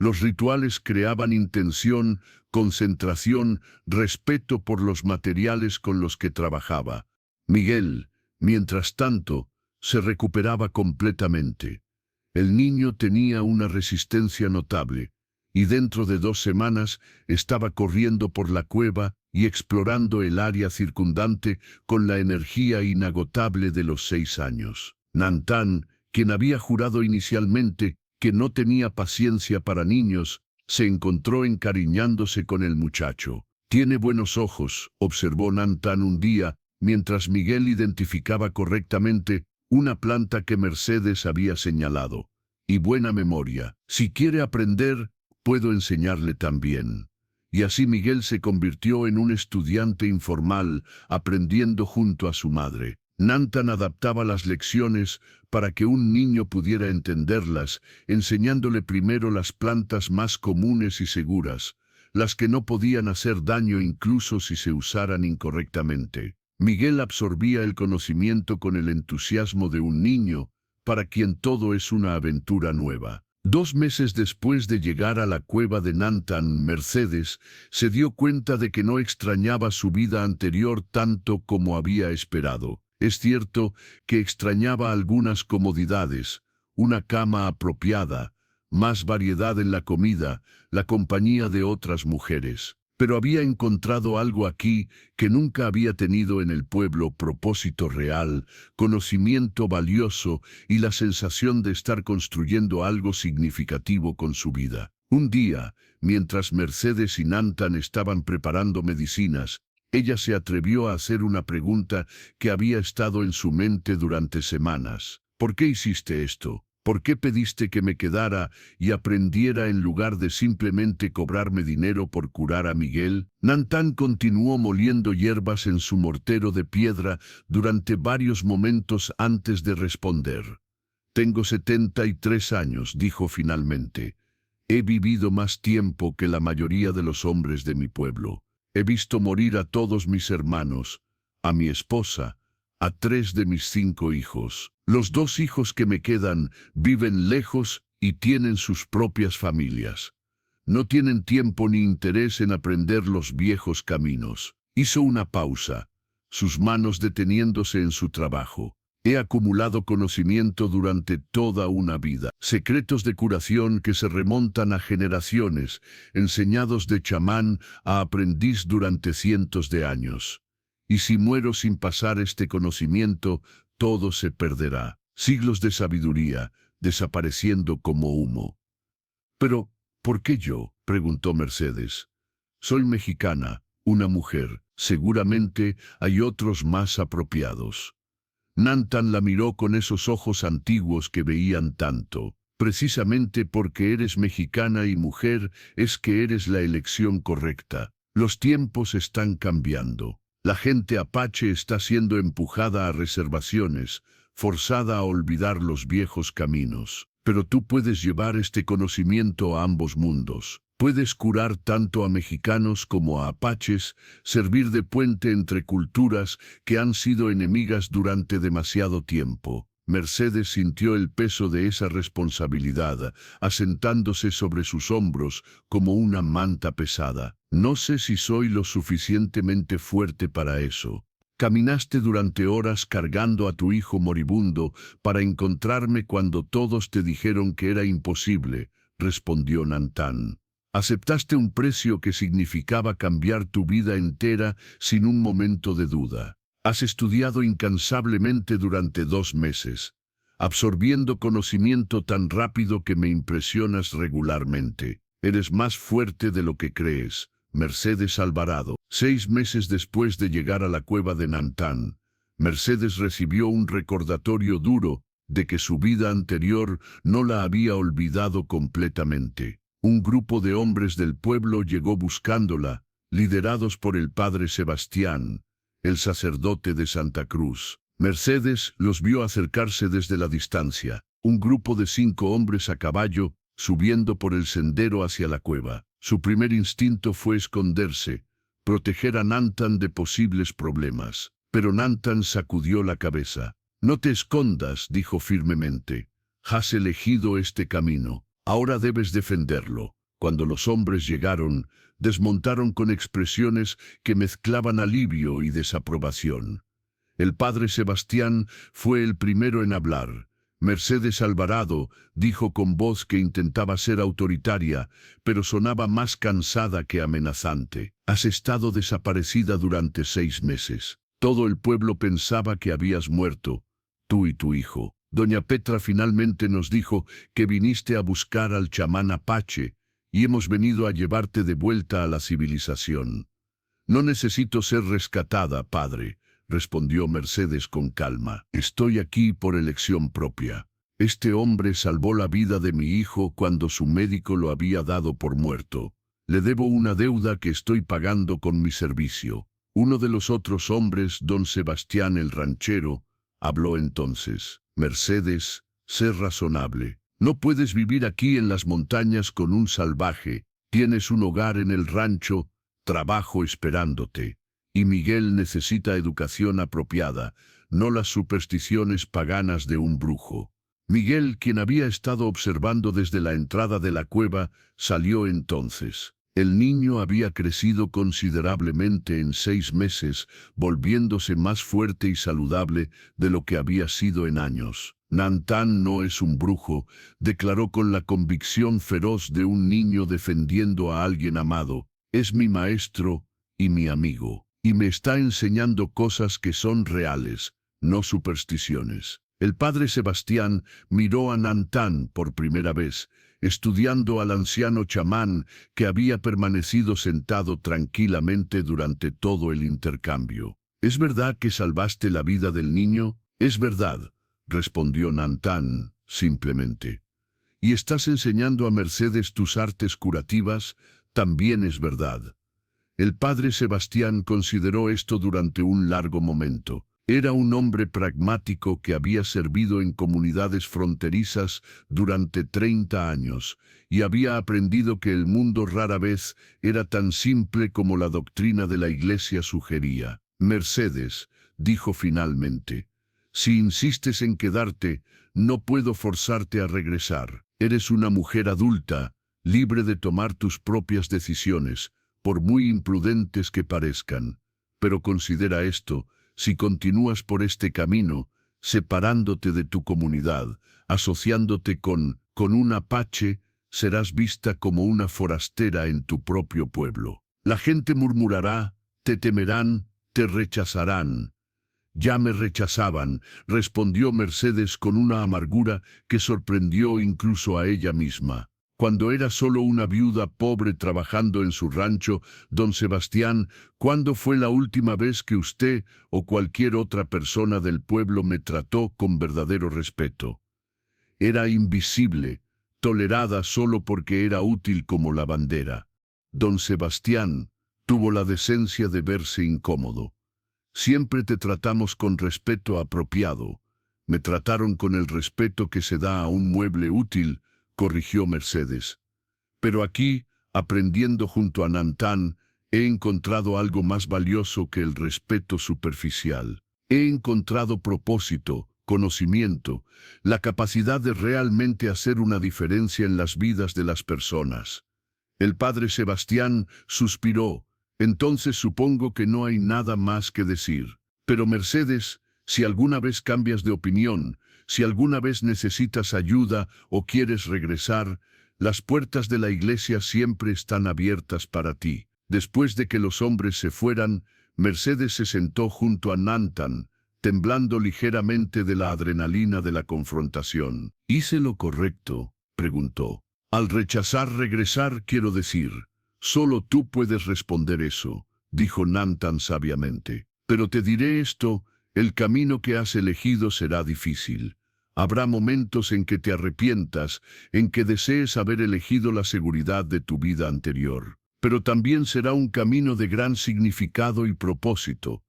Los rituales creaban intención, concentración, respeto por los materiales con los que trabajaba. Miguel, mientras tanto, se recuperaba completamente. El niño tenía una resistencia notable, y dentro de 2 semanas estaba corriendo por la cueva y explorando el área circundante con la energía inagotable de los 6 años. Nantan, quien había jurado inicialmente que no tenía paciencia para niños, se encontró encariñándose con el muchacho. «Tiene buenos ojos», observó Nantan un día, mientras Miguel identificaba correctamente una planta que Mercedes había señalado. «Y buena memoria. Si quiere aprender, puedo enseñarle también». Y así Miguel se convirtió en un estudiante informal, aprendiendo junto a su madre. Nantan adaptaba las lecciones para que un niño pudiera entenderlas, enseñándole primero las plantas más comunes y seguras, las que no podían hacer daño incluso si se usaran incorrectamente. Miguel absorbía el conocimiento con el entusiasmo de un niño, para quien todo es una aventura nueva. 2 meses después de llegar a la cueva de Nantan, Mercedes se dio cuenta de que no extrañaba su vida anterior tanto como había esperado. Es cierto que extrañaba algunas comodidades, una cama apropiada, más variedad en la comida, la compañía de otras mujeres. Pero había encontrado algo aquí que nunca había tenido en el pueblo: propósito real, conocimiento valioso y la sensación de estar construyendo algo significativo con su vida. Un día, mientras Mercedes y Nantan estaban preparando medicinas, ella se atrevió a hacer una pregunta que había estado en su mente durante semanas. «¿Por qué hiciste esto?». ¿Por qué pediste que me quedara y aprendiera en lugar de simplemente cobrarme dinero por curar a Miguel? Nantán continuó moliendo hierbas en su mortero de piedra durante varios momentos antes de responder. Tengo 73 años, dijo finalmente. He vivido más tiempo que la mayoría de los hombres de mi pueblo. He visto morir a todos mis hermanos, a mi esposa, a 3 de mis 5 hijos. Los 2 hijos que me quedan viven lejos y tienen sus propias familias. No tienen tiempo ni interés en aprender los viejos caminos. Hizo una pausa, sus manos deteniéndose en su trabajo. He acumulado conocimiento durante toda una vida. Secretos de curación que se remontan a generaciones, enseñados de chamán a aprendiz durante cientos de años. Y si muero sin pasar este conocimiento, todo se perderá. Siglos de sabiduría, desapareciendo como humo. Pero, ¿por qué yo?, preguntó Mercedes. Soy mexicana, una mujer. Seguramente hay otros más apropiados. Nantán la miró con esos ojos antiguos que veían tanto. Precisamente porque eres mexicana y mujer es que eres la elección correcta. Los tiempos están cambiando. La gente apache está siendo empujada a reservaciones, forzada a olvidar los viejos caminos. Pero tú puedes llevar este conocimiento a ambos mundos. Puedes curar tanto a mexicanos como a apaches, servir de puente entre culturas que han sido enemigas durante demasiado tiempo. Mercedes sintió el peso de esa responsabilidad, asentándose sobre sus hombros como una manta pesada. No sé si soy lo suficientemente fuerte para eso. Caminaste durante horas cargando a tu hijo moribundo para encontrarme cuando todos te dijeron que era imposible, respondió Nantán. Aceptaste un precio que significaba cambiar tu vida entera sin un momento de duda. Has estudiado incansablemente durante 2 meses, absorbiendo conocimiento tan rápido que me impresionas regularmente. Eres más fuerte de lo que crees. Mercedes Alvarado. 6 meses después de llegar a la cueva de Nantán, Mercedes recibió un recordatorio duro de que su vida anterior no la había olvidado completamente. Un grupo de hombres del pueblo llegó buscándola, liderados por el padre Sebastián, el sacerdote de Santa Cruz. Mercedes los vio acercarse desde la distancia. Un grupo de 5 hombres a caballo, subiendo por el sendero hacia la cueva. Su primer instinto fue esconderse, proteger a Nantán de posibles problemas. Pero Nantán sacudió la cabeza. No te escondas, dijo firmemente. Has elegido este camino. Ahora debes defenderlo. Cuando los hombres llegaron, desmontaron con expresiones que mezclaban alivio y desaprobación. El padre Sebastián fue el primero en hablar. Mercedes Alvarado dijo con voz que intentaba ser autoritaria, pero sonaba más cansada que amenazante. Has estado desaparecida durante 6 meses. Todo el pueblo pensaba que habías muerto, tú y tu hijo. Doña Petra finalmente nos dijo que viniste a buscar al chamán apache y hemos venido a llevarte de vuelta a la civilización. No necesito ser rescatada, padre, respondió Mercedes con calma. Estoy aquí por elección propia. Este hombre salvó la vida de mi hijo cuando su médico lo había dado por muerto. Le debo una deuda que estoy pagando con mi servicio. Uno de los otros hombres, don Sebastián el ranchero, habló entonces. Mercedes, sé razonable. No puedes vivir aquí en las montañas con un salvaje. Tienes un hogar en el rancho, trabajo esperándote. Y Miguel necesita educación apropiada, no las supersticiones paganas de un brujo. Miguel, quien había estado observando desde la entrada de la cueva, salió entonces. El niño había crecido considerablemente en 6 meses, volviéndose más fuerte y saludable de lo que había sido en años. Nantán no es un brujo, declaró con la convicción feroz de un niño defendiendo a alguien amado. Es mi maestro y mi amigo, y me está enseñando cosas que son reales, no supersticiones. El padre Sebastián miró a Nantán por primera vez, estudiando al anciano chamán que había permanecido sentado tranquilamente durante todo el intercambio. ¿Es verdad que salvaste la vida del niño? Es verdad, respondió Nantán, simplemente. Y estás enseñando a Mercedes tus artes curativas, también es verdad. El padre Sebastián consideró esto durante un largo momento. Era un hombre pragmático que había servido en comunidades fronterizas durante 30 años y había aprendido que el mundo rara vez era tan simple como la doctrina de la Iglesia sugería. Mercedes, dijo finalmente, si insistes en quedarte, no puedo forzarte a regresar. Eres una mujer adulta, libre de tomar tus propias decisiones, por muy imprudentes que parezcan. Pero considera esto: si continúas por este camino, separándote de tu comunidad, asociándote con un apache, serás vista como una forastera en tu propio pueblo. La gente murmurará, te temerán, te rechazarán. Ya me rechazaban, respondió Mercedes con una amargura que sorprendió incluso a ella misma. Cuando era solo una viuda pobre trabajando en su rancho, don Sebastián, ¿cuándo fue la última vez que usted o cualquier otra persona del pueblo me trató con verdadero respeto? Era invisible, tolerada solo porque era útil como la bandera. Don Sebastián tuvo la decencia de verse incómodo. Siempre te tratamos con respeto apropiado. Me trataron con el respeto que se da a un mueble útil, corrigió Mercedes. Pero aquí, aprendiendo junto a Nantán, he encontrado algo más valioso que el respeto superficial. He encontrado propósito, conocimiento, la capacidad de realmente hacer una diferencia en las vidas de las personas. El padre Sebastián suspiró. Entonces supongo que no hay nada más que decir. Pero Mercedes, si alguna vez cambias de opinión, si alguna vez necesitas ayuda o quieres regresar, las puertas de la iglesia siempre están abiertas para ti. Después de que los hombres se fueran, Mercedes se sentó junto a Nantán, temblando ligeramente de la adrenalina de la confrontación. ¿Hice lo correcto?, preguntó. Al rechazar regresar, quiero decir. Solo tú puedes responder eso, dijo Nantán sabiamente. Pero te diré esto: el camino que has elegido será difícil. Habrá momentos en que te arrepientas, en que desees haber elegido la seguridad de tu vida anterior. Pero también será un camino de gran significado y propósito.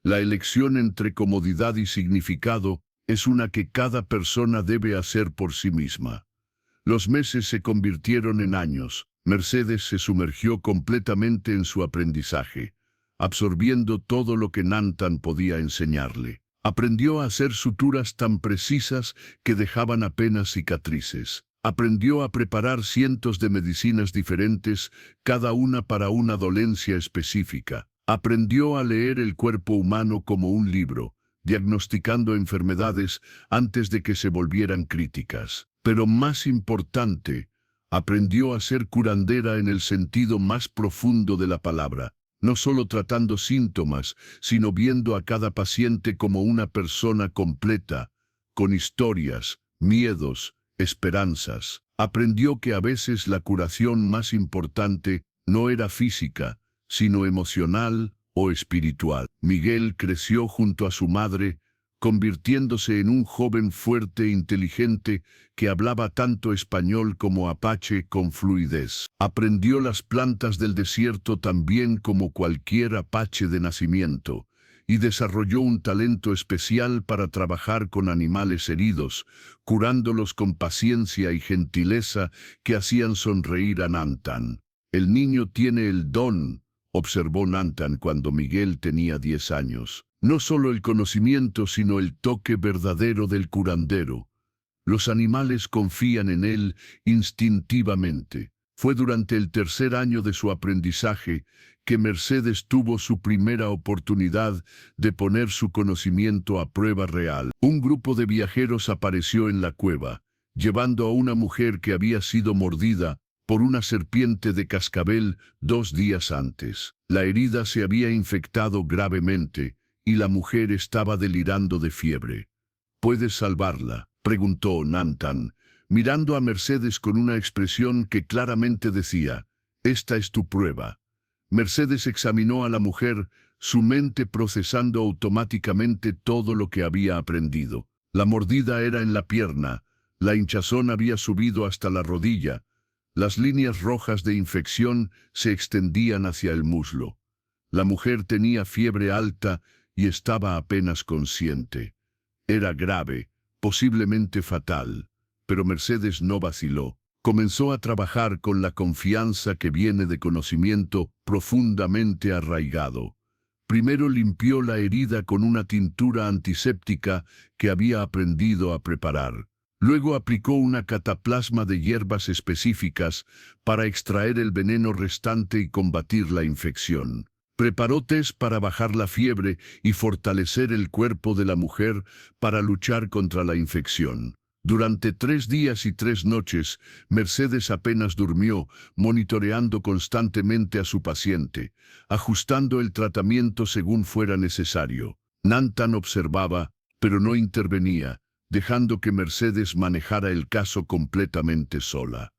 La elección entre comodidad y significado es una que cada persona debe hacer por sí misma. Los meses se convirtieron en años. Mercedes se sumergió completamente en su aprendizaje, absorbiendo todo lo que Nantán podía enseñarle. Aprendió a hacer suturas tan precisas que dejaban apenas cicatrices. Aprendió a preparar cientos de medicinas diferentes, cada una para una dolencia específica. Aprendió a leer el cuerpo humano como un libro, diagnosticando enfermedades antes de que se volvieran críticas. Pero más importante, aprendió a ser curandera en el sentido más profundo de la palabra, no solo tratando síntomas, sino viendo a cada paciente como una persona completa, con historias, miedos, esperanzas. Aprendió que a veces la curación más importante no era física, sino emocional o espiritual. Miguel creció junto a su madre, convirtiéndose en un joven fuerte e inteligente que hablaba tanto español como apache con fluidez. Aprendió las plantas del desierto tan bien como cualquier apache de nacimiento, y desarrolló un talento especial para trabajar con animales heridos, curándolos con paciencia y gentileza que hacían sonreír a Nantán. El niño tiene el don, observó Nantán cuando Miguel tenía 10 años. No solo el conocimiento, sino el toque verdadero del curandero. Los animales confían en él instintivamente. Fue durante el tercer año de su aprendizaje que Mercedes tuvo su primera oportunidad de poner su conocimiento a prueba real. Un grupo de viajeros apareció en la cueva, llevando a una mujer que había sido mordida por una serpiente de cascabel 2 días antes. La herida se había infectado gravemente y la mujer estaba delirando de fiebre. ¿Puedes salvarla?, preguntó Nantán, mirando a Mercedes con una expresión que claramente decía: esta es tu prueba. Mercedes examinó a la mujer, su mente procesando automáticamente todo lo que había aprendido. La mordida era en la pierna, La hinchazón había subido hasta la rodilla. Las líneas rojas de infección se extendían hacia el muslo. La mujer tenía fiebre alta y estaba apenas consciente. Era grave, posiblemente fatal, pero Mercedes no vaciló. Comenzó a trabajar con la confianza que viene de conocimiento profundamente arraigado. Primero limpió la herida con una tintura antiséptica que había aprendido a preparar. Luego aplicó una cataplasma de hierbas específicas para extraer el veneno restante y combatir la infección. Preparó tés para bajar la fiebre y fortalecer el cuerpo de la mujer para luchar contra la infección. Durante 3 días y 3 noches, Mercedes apenas durmió, monitoreando constantemente a su paciente, ajustando el tratamiento según fuera necesario. Nantan observaba, pero no intervenía, dejando que Mercedes manejara el caso completamente sola.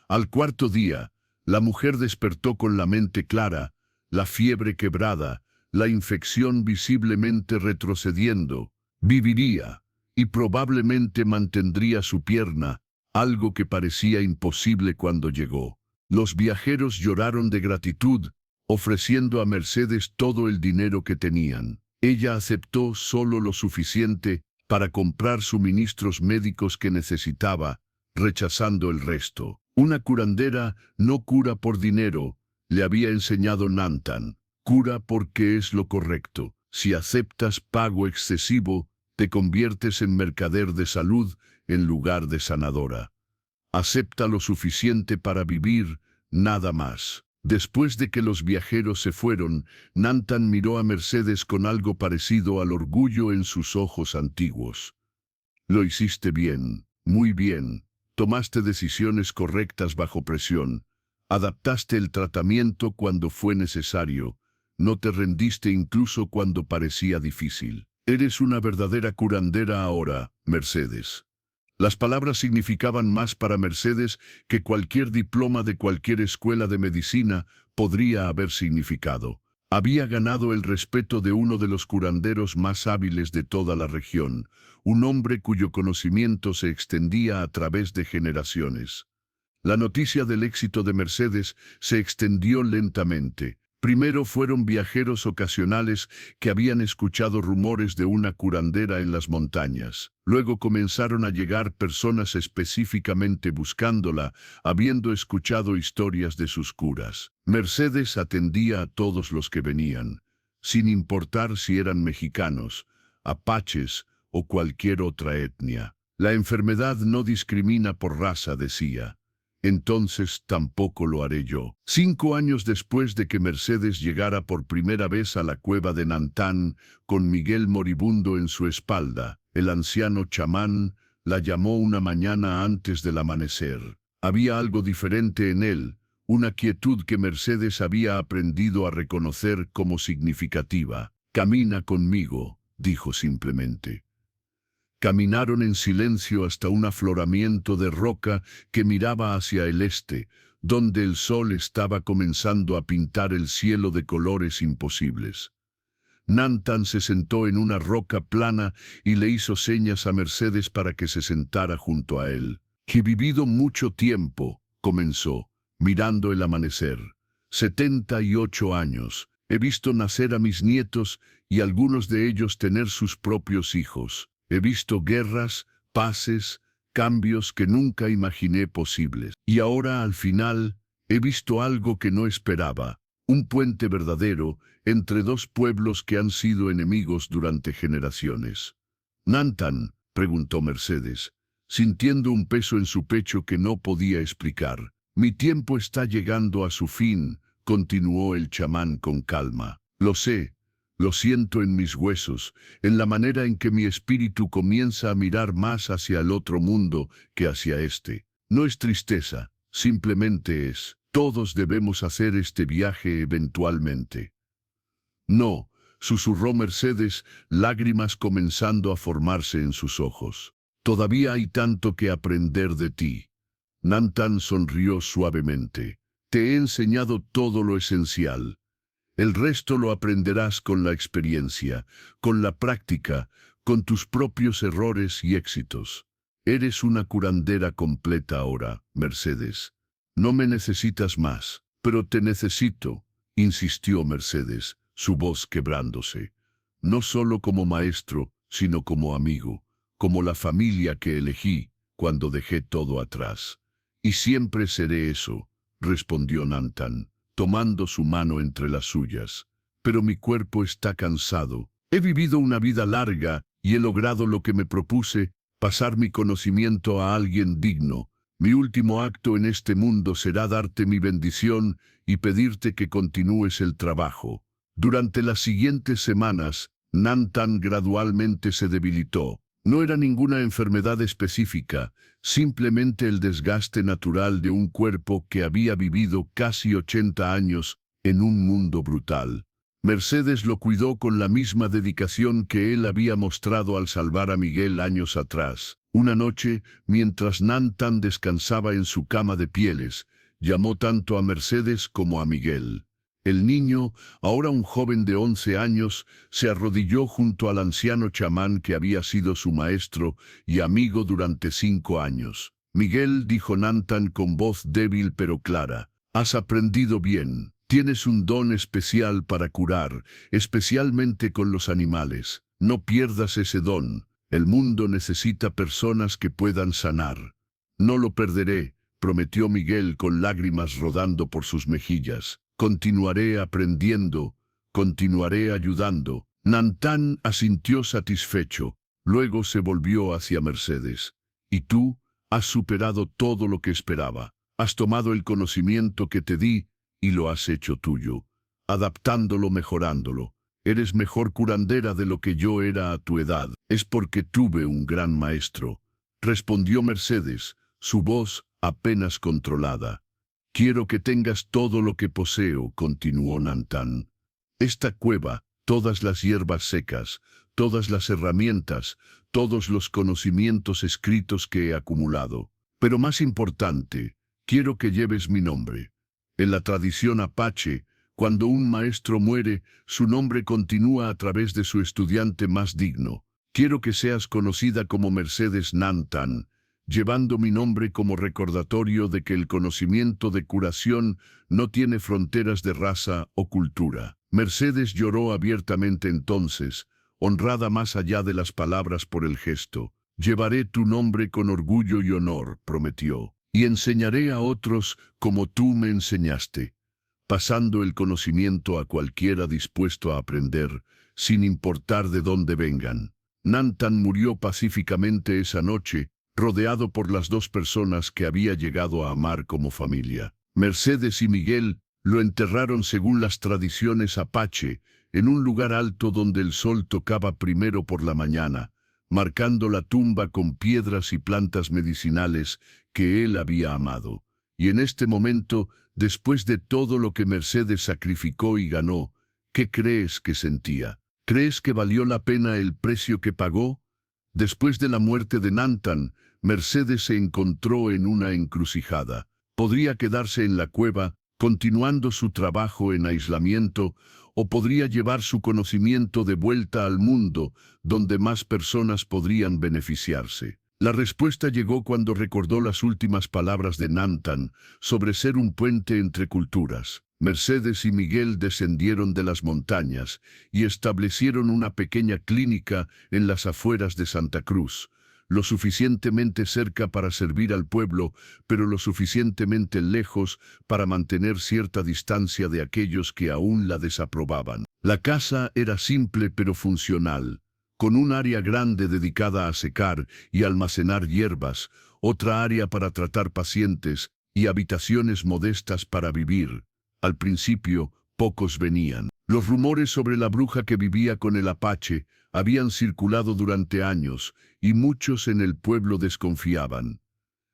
Al 4.º día, la mujer despertó con la mente clara, la fiebre quebrada, la infección visiblemente retrocediendo. Viviría, y probablemente mantendría su pierna, algo que parecía imposible cuando llegó. Los viajeros lloraron de gratitud, ofreciendo a Mercedes todo el dinero que tenían. Ella aceptó solo lo suficiente para comprar suministros médicos que necesitaba, rechazando el resto. Una curandera no cura por dinero, le había enseñado Nantan. Cura porque es lo correcto. Si aceptas pago excesivo, te conviertes en mercader de salud en lugar de sanadora. Acepta lo suficiente para vivir, nada más. Después de que los viajeros se fueron, Nantan miró a Mercedes con algo parecido al orgullo en sus ojos antiguos. Lo hiciste bien, muy bien. Tomaste decisiones correctas bajo presión. Adaptaste el tratamiento cuando fue necesario. No te rendiste incluso cuando parecía difícil. Eres una verdadera curandera ahora, Mercedes. Las palabras significaban más para Mercedes que cualquier diploma de cualquier escuela de medicina podría haber significado. Había ganado el respeto de uno de los curanderos más hábiles de toda la región, un hombre cuyo conocimiento se extendía a través de generaciones. La noticia del éxito de Mercedes se extendió lentamente. Primero fueron viajeros ocasionales que habían escuchado rumores de una curandera en las montañas. Luego comenzaron a llegar personas específicamente buscándola, habiendo escuchado historias de sus curas. Mercedes atendía a todos los que venían, sin importar si eran mexicanos, apaches o cualquier otra etnia. La enfermedad no discrimina por raza, decía. Entonces tampoco lo haré yo. 5 años después de que Mercedes llegara por primera vez a la cueva de Nantan, con Miguel moribundo en su espalda, el anciano chamán la llamó una mañana antes del amanecer. Había algo diferente en él, una quietud que Mercedes había aprendido a reconocer como significativa. Camina conmigo, dijo simplemente. Caminaron en silencio hasta un afloramiento de roca que miraba hacia el este, donde el sol estaba comenzando a pintar el cielo de colores imposibles. Nantan se sentó en una roca plana y le hizo señas a Mercedes para que se sentara junto a él. He vivido mucho tiempo, comenzó, mirando el amanecer. 78 años. He visto nacer a mis nietos y algunos de ellos tener sus propios hijos. He visto guerras, paces, cambios que nunca imaginé posibles. Y ahora, al final, he visto algo que no esperaba. Un puente verdadero entre 2 pueblos que han sido enemigos durante generaciones. Nantan, preguntó Mercedes, sintiendo un peso en su pecho que no podía explicar. Mi tiempo está llegando a su fin, continuó el chamán con calma. Lo sé. Lo siento en mis huesos, en la manera en que mi espíritu comienza a mirar más hacia el otro mundo que hacia este. No es tristeza, simplemente es. Todos debemos hacer este viaje eventualmente. No, susurró Mercedes, lágrimas comenzando a formarse en sus ojos. Todavía hay tanto que aprender de ti. Nantan sonrió suavemente. Te he enseñado todo lo esencial. El resto lo aprenderás con la experiencia, con la práctica, con tus propios errores y éxitos. Eres una curandera completa ahora, Mercedes. No me necesitas más. Pero te necesito, insistió Mercedes, su voz quebrándose. No solo como maestro, sino como amigo, como la familia que elegí cuando dejé todo atrás. Y siempre seré eso, respondió Nantan, tomando su mano entre las suyas. Pero mi cuerpo está cansado. He vivido una vida larga y he logrado lo que me propuse, pasar mi conocimiento a alguien digno. Mi último acto en este mundo será darte mi bendición y pedirte que continúes el trabajo. Durante las siguientes semanas, Nantan gradualmente se debilitó. No era ninguna enfermedad específica, simplemente el desgaste natural de un cuerpo que había vivido casi 80 años en un mundo brutal. Mercedes lo cuidó con la misma dedicación que él había mostrado al salvar a Miguel años atrás. Una noche, mientras Nantan descansaba en su cama de pieles, llamó tanto a Mercedes como a Miguel. El niño, ahora un joven de 11 años, se arrodilló junto al anciano chamán que había sido su maestro y amigo durante 5 años. Miguel, dijo Nantan con voz débil pero clara, has aprendido bien. Tienes un don especial para curar, especialmente con los animales. No pierdas ese don. El mundo necesita personas que puedan sanar. No lo perderé, prometió Miguel con lágrimas rodando por sus mejillas. Continuaré aprendiendo, continuaré ayudando. Nantan asintió satisfecho. Luego se volvió hacia Mercedes. ¿Y tú? Has superado todo lo que esperaba. Has tomado el conocimiento que te di y lo has hecho tuyo, adaptándolo, mejorándolo. Eres mejor curandera de lo que yo era a tu edad. Es porque tuve un gran maestro, respondió Mercedes, su voz apenas controlada. Quiero que tengas todo lo que poseo, continuó Nantan. Esta cueva, todas las hierbas secas, todas las herramientas, todos los conocimientos escritos que he acumulado. Pero más importante, quiero que lleves mi nombre. En la tradición apache, cuando un maestro muere, su nombre continúa a través de su estudiante más digno. Quiero que seas conocida como Mercedes Nantan, llevando mi nombre como recordatorio de que el conocimiento de curación no tiene fronteras de raza o cultura. Mercedes lloró abiertamente entonces, honrada más allá de las palabras por el gesto. Llevaré tu nombre con orgullo y honor, prometió. Y enseñaré a otros como tú me enseñaste, pasando el conocimiento a cualquiera dispuesto a aprender, sin importar de dónde vengan. Nantan murió pacíficamente esa noche, rodeado por las 2 personas que había llegado a amar como familia. Mercedes y Miguel lo enterraron según las tradiciones apache, en un lugar alto donde el sol tocaba primero por la mañana, marcando la tumba con piedras y plantas medicinales que él había amado. Y en este momento, después de todo lo que Mercedes sacrificó y ganó, ¿qué crees que sentía? ¿Crees que valió la pena el precio que pagó? Después de la muerte de Nantan, Mercedes se encontró en una encrucijada. Podría quedarse en la cueva, continuando su trabajo en aislamiento, o podría llevar su conocimiento de vuelta al mundo, donde más personas podrían beneficiarse. La respuesta llegó cuando recordó las últimas palabras de Nantan sobre ser un puente entre culturas. Mercedes y Miguel descendieron de las montañas y establecieron una pequeña clínica en las afueras de Santa Cruz, lo suficientemente cerca para servir al pueblo, pero lo suficientemente lejos para mantener cierta distancia de aquellos que aún la desaprobaban. La casa era simple pero funcional, con un área grande dedicada a secar y almacenar hierbas, otra área para tratar pacientes y habitaciones modestas para vivir. Al principio, pocos venían. Los rumores sobre la bruja que vivía con el apache habían circulado durante años y muchos en el pueblo desconfiaban.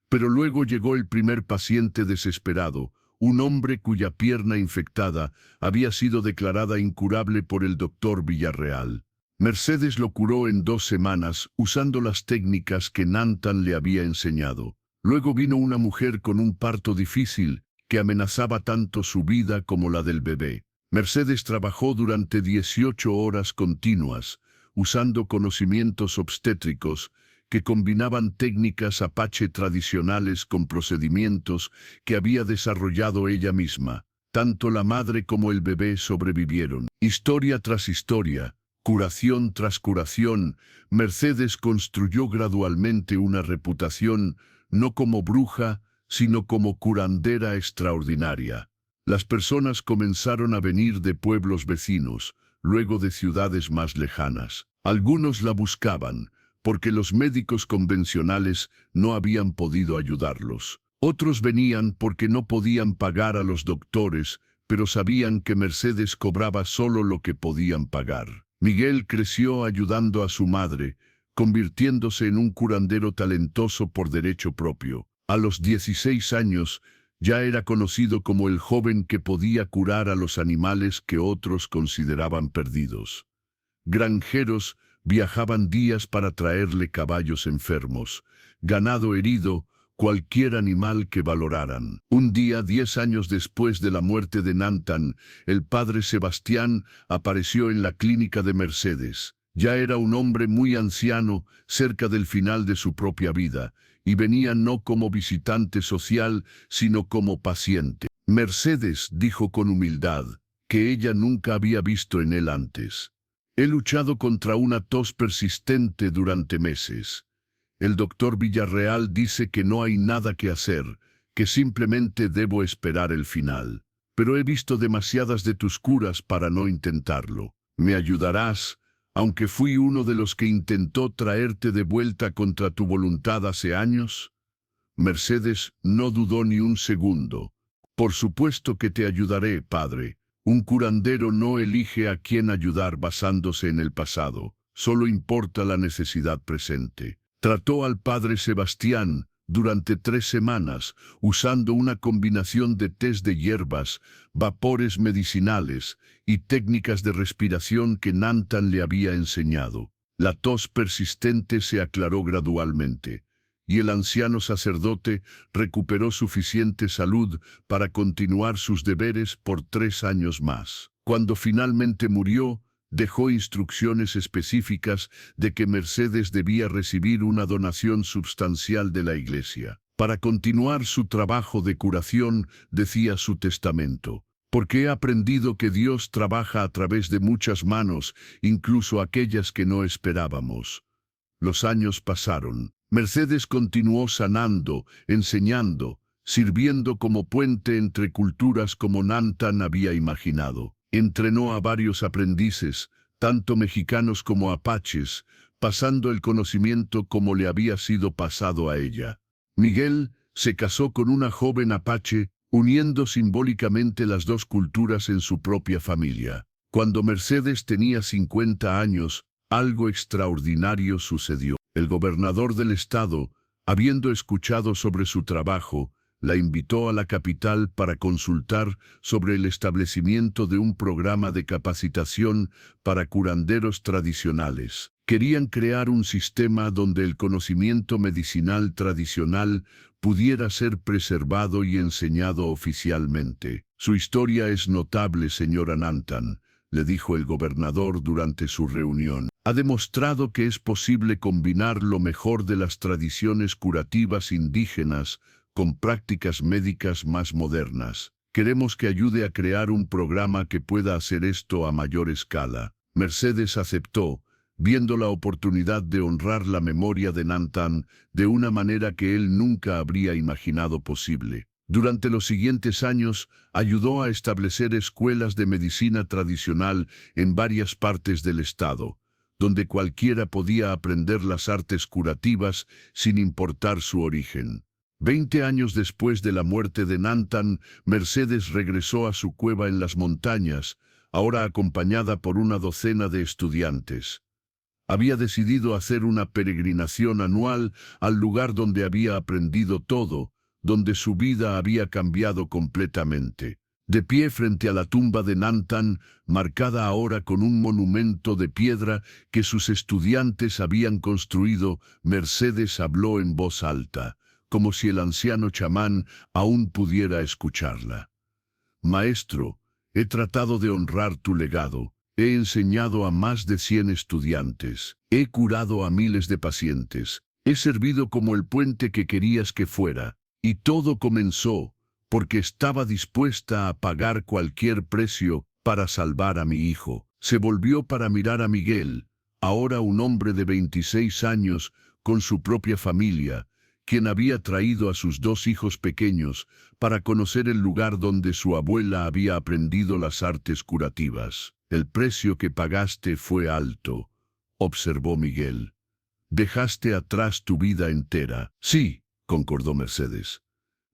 Pero luego llegó el primer paciente desesperado, un hombre cuya pierna infectada había sido declarada incurable por el doctor Villarreal. Mercedes lo curó en 2 semanas usando las técnicas que Nantan le había enseñado. Luego vino una mujer con un parto difícil que amenazaba tanto su vida como la del bebé. Mercedes trabajó durante 18 horas continuas, usando conocimientos obstétricos que combinaban técnicas apache tradicionales con procedimientos que había desarrollado ella misma. Tanto la madre como el bebé sobrevivieron. Historia tras historia, curación tras curación, Mercedes construyó gradualmente una reputación, no como bruja, sino como curandera extraordinaria. Las personas comenzaron a venir de pueblos vecinos, luego de ciudades más lejanas. Algunos la buscaban, porque los médicos convencionales no habían podido ayudarlos. Otros venían porque no podían pagar a los doctores, pero sabían que Mercedes cobraba solo lo que podían pagar. Miguel creció ayudando a su madre, convirtiéndose en un curandero talentoso por derecho propio. A los 16 años, ya era conocido como el joven que podía curar a los animales que otros consideraban perdidos. Granjeros viajaban días para traerle caballos enfermos, ganado herido, cualquier animal que valoraran. Un día, 10 años después de la muerte de Nantan, el padre Sebastián apareció en la clínica de Mercedes. Ya era un hombre muy anciano, cerca del final de su propia vida, y venía no como visitante social, sino como paciente. Mercedes dijo con humildad, que ella nunca había visto en él antes. He luchado contra una tos persistente durante meses. El doctor Villarreal dice que no hay nada que hacer, que simplemente debo esperar el final. Pero he visto demasiadas de tus curas para no intentarlo. ¿Me ayudarás, aunque fui uno de los que intentó traerte de vuelta contra tu voluntad hace años? Mercedes no dudó ni un segundo. Por supuesto que te ayudaré, padre. Un curandero no elige a quién ayudar basándose en el pasado, solo importa la necesidad presente. Trató al padre Sebastián durante 3 semanas, usando una combinación de tés de hierbas, vapores medicinales y técnicas de respiración que Nantan le había enseñado. La tos persistente se aclaró gradualmente, y el anciano sacerdote recuperó suficiente salud para continuar sus deberes por 3 años más. Cuando finalmente murió, dejó instrucciones específicas de que Mercedes debía recibir una donación sustancial de la iglesia. Para continuar su trabajo de curación, decía su testamento, porque he aprendido que Dios trabaja a través de muchas manos, incluso aquellas que no esperábamos. Los años pasaron. Mercedes continuó sanando, enseñando, sirviendo como puente entre culturas como Nantan había imaginado. Entrenó a varios aprendices, tanto mexicanos como apaches, pasando el conocimiento como le había sido pasado a ella. Miguel se casó con una joven apache, uniendo simbólicamente las dos culturas en su propia familia. Cuando Mercedes tenía 50 años, algo extraordinario sucedió. El gobernador del estado, habiendo escuchado sobre su trabajo, la invitó a la capital para consultar sobre el establecimiento de un programa de capacitación para curanderos tradicionales. Querían crear un sistema donde el conocimiento medicinal tradicional pudiera ser preservado y enseñado oficialmente. Su historia es notable, señora Nantan, le dijo el gobernador durante su reunión. Ha demostrado que es posible combinar lo mejor de las tradiciones curativas indígenas con prácticas médicas más modernas. Queremos que ayude a crear un programa que pueda hacer esto a mayor escala. Mercedes aceptó, viendo la oportunidad de honrar la memoria de Nantan de una manera que él nunca habría imaginado posible. Durante los siguientes años, ayudó a establecer escuelas de medicina tradicional en varias partes del estado, donde cualquiera podía aprender las artes curativas sin importar su origen. 20 años después de la muerte de Nantan, Mercedes regresó a su cueva en las montañas, ahora acompañada por una docena de estudiantes. Había decidido hacer una peregrinación anual al lugar donde había aprendido todo, donde su vida había cambiado completamente. De pie frente a la tumba de Nantan, marcada ahora con un monumento de piedra que sus estudiantes habían construido, Mercedes habló en voz alta, como si el anciano chamán aún pudiera escucharla. Maestro, he tratado de honrar tu legado. He enseñado a más de 100 estudiantes. He curado a miles de pacientes. He servido como el puente que querías que fuera. Y todo comenzó porque estaba dispuesta a pagar cualquier precio para salvar a mi hijo. Se volvió para mirar a Miguel, ahora un hombre de 26 años, con su propia familia, quien había traído a sus 2 hijos pequeños para conocer el lugar donde su abuela había aprendido las artes curativas. El precio que pagaste fue alto, observó Miguel. Dejaste atrás tu vida entera. Sí, concordó Mercedes.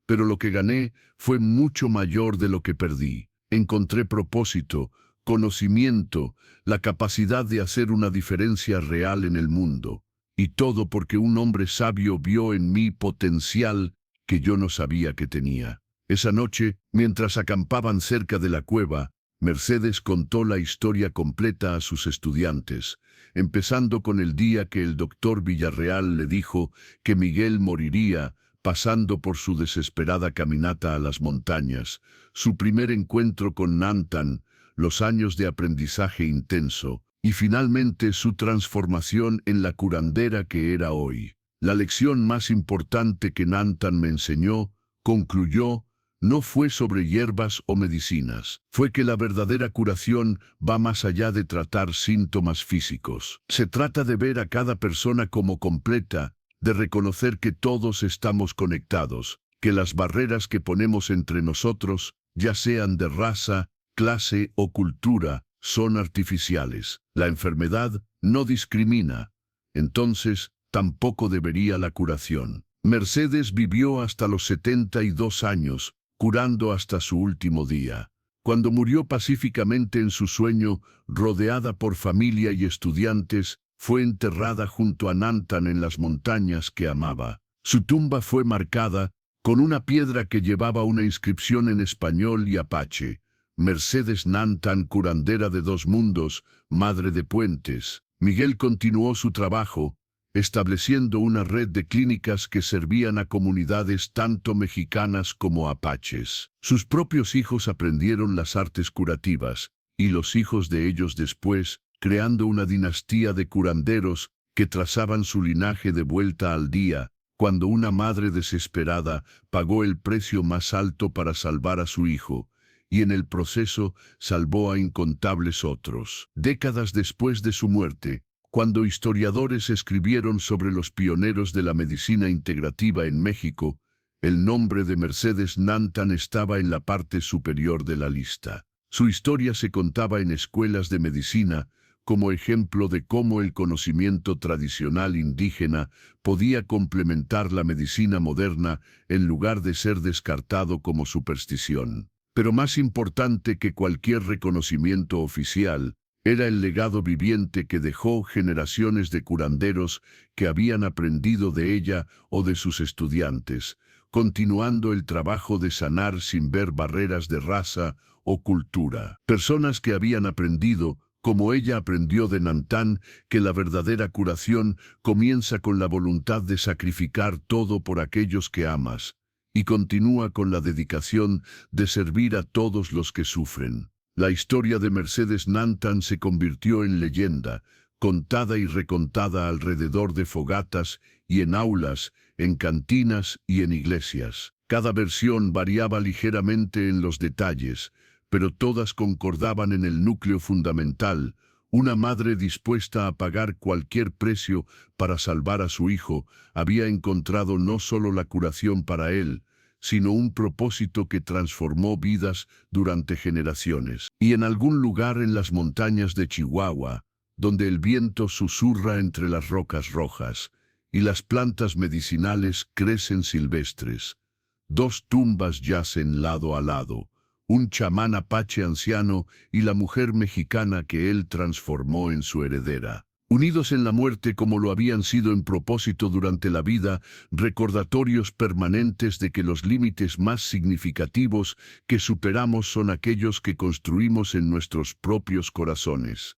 Pero lo que gané fue mucho mayor de lo que perdí. Encontré propósito, conocimiento, la capacidad de hacer una diferencia real en el mundo. Y todo porque un hombre sabio vio en mí potencial que yo no sabía que tenía. Esa noche, mientras acampaban cerca de la cueva, Mercedes contó la historia completa a sus estudiantes, empezando con el día que el doctor Villarreal le dijo que Miguel moriría, pasando por su desesperada caminata a las montañas, su primer encuentro con Nantan, los años de aprendizaje intenso, y finalmente su transformación en la curandera que era hoy. La lección más importante que Nantan me enseñó, concluyó, no fue sobre hierbas o medicinas. Fue que la verdadera curación va más allá de tratar síntomas físicos. Se trata de ver a cada persona como completa, de reconocer que todos estamos conectados, que las barreras que ponemos entre nosotros, ya sean de raza, clase o cultura, son artificiales. La enfermedad no discrimina. Entonces, tampoco debería la curación. Mercedes vivió hasta los 72 años, curando hasta su último día. Cuando murió pacíficamente en su sueño, rodeada por familia y estudiantes, fue enterrada junto a Nantan en las montañas que amaba. Su tumba fue marcada con una piedra que llevaba una inscripción en español y apache. Mercedes Nantan, curandera de 2 mundos, madre de puentes. Miguel continuó su trabajo, estableciendo una red de clínicas que servían a comunidades tanto mexicanas como apaches. Sus propios hijos aprendieron las artes curativas, y los hijos de ellos después, creando una dinastía de curanderos que trazaban su linaje de vuelta al día, cuando una madre desesperada pagó el precio más alto para salvar a su hijo, y en el proceso salvó a incontables otros. Décadas después de su muerte, cuando historiadores escribieron sobre los pioneros de la medicina integrativa en México, el nombre de Mercedes Nantan estaba en la parte superior de la lista. Su historia se contaba en escuelas de medicina como ejemplo de cómo el conocimiento tradicional indígena podía complementar la medicina moderna en lugar de ser descartado como superstición. Pero más importante que cualquier reconocimiento oficial, era el legado viviente que dejó generaciones de curanderos que habían aprendido de ella o de sus estudiantes, continuando el trabajo de sanar sin ver barreras de raza o cultura. Personas que habían aprendido, como ella aprendió de Nantan, que la verdadera curación comienza con la voluntad de sacrificar todo por aquellos que amas, y continúa con la dedicación de servir a todos los que sufren. La historia de Mercedes Nantan se convirtió en leyenda, contada y recontada alrededor de fogatas y en aulas, en cantinas y en iglesias. Cada versión variaba ligeramente en los detalles, pero todas concordaban en el núcleo fundamental: una madre dispuesta a pagar cualquier precio para salvar a su hijo había encontrado no solo la curación para él, sino un propósito que transformó vidas durante generaciones. Y en algún lugar en las montañas de Chihuahua, donde el viento susurra entre las rocas rojas y las plantas medicinales crecen silvestres, 2 tumbas yacen lado a lado, un chamán apache anciano y la mujer mexicana que él transformó en su heredera. Unidos en la muerte como lo habían sido en propósito durante la vida, recordatorios permanentes de que los límites más significativos que superamos son aquellos que construimos en nuestros propios corazones.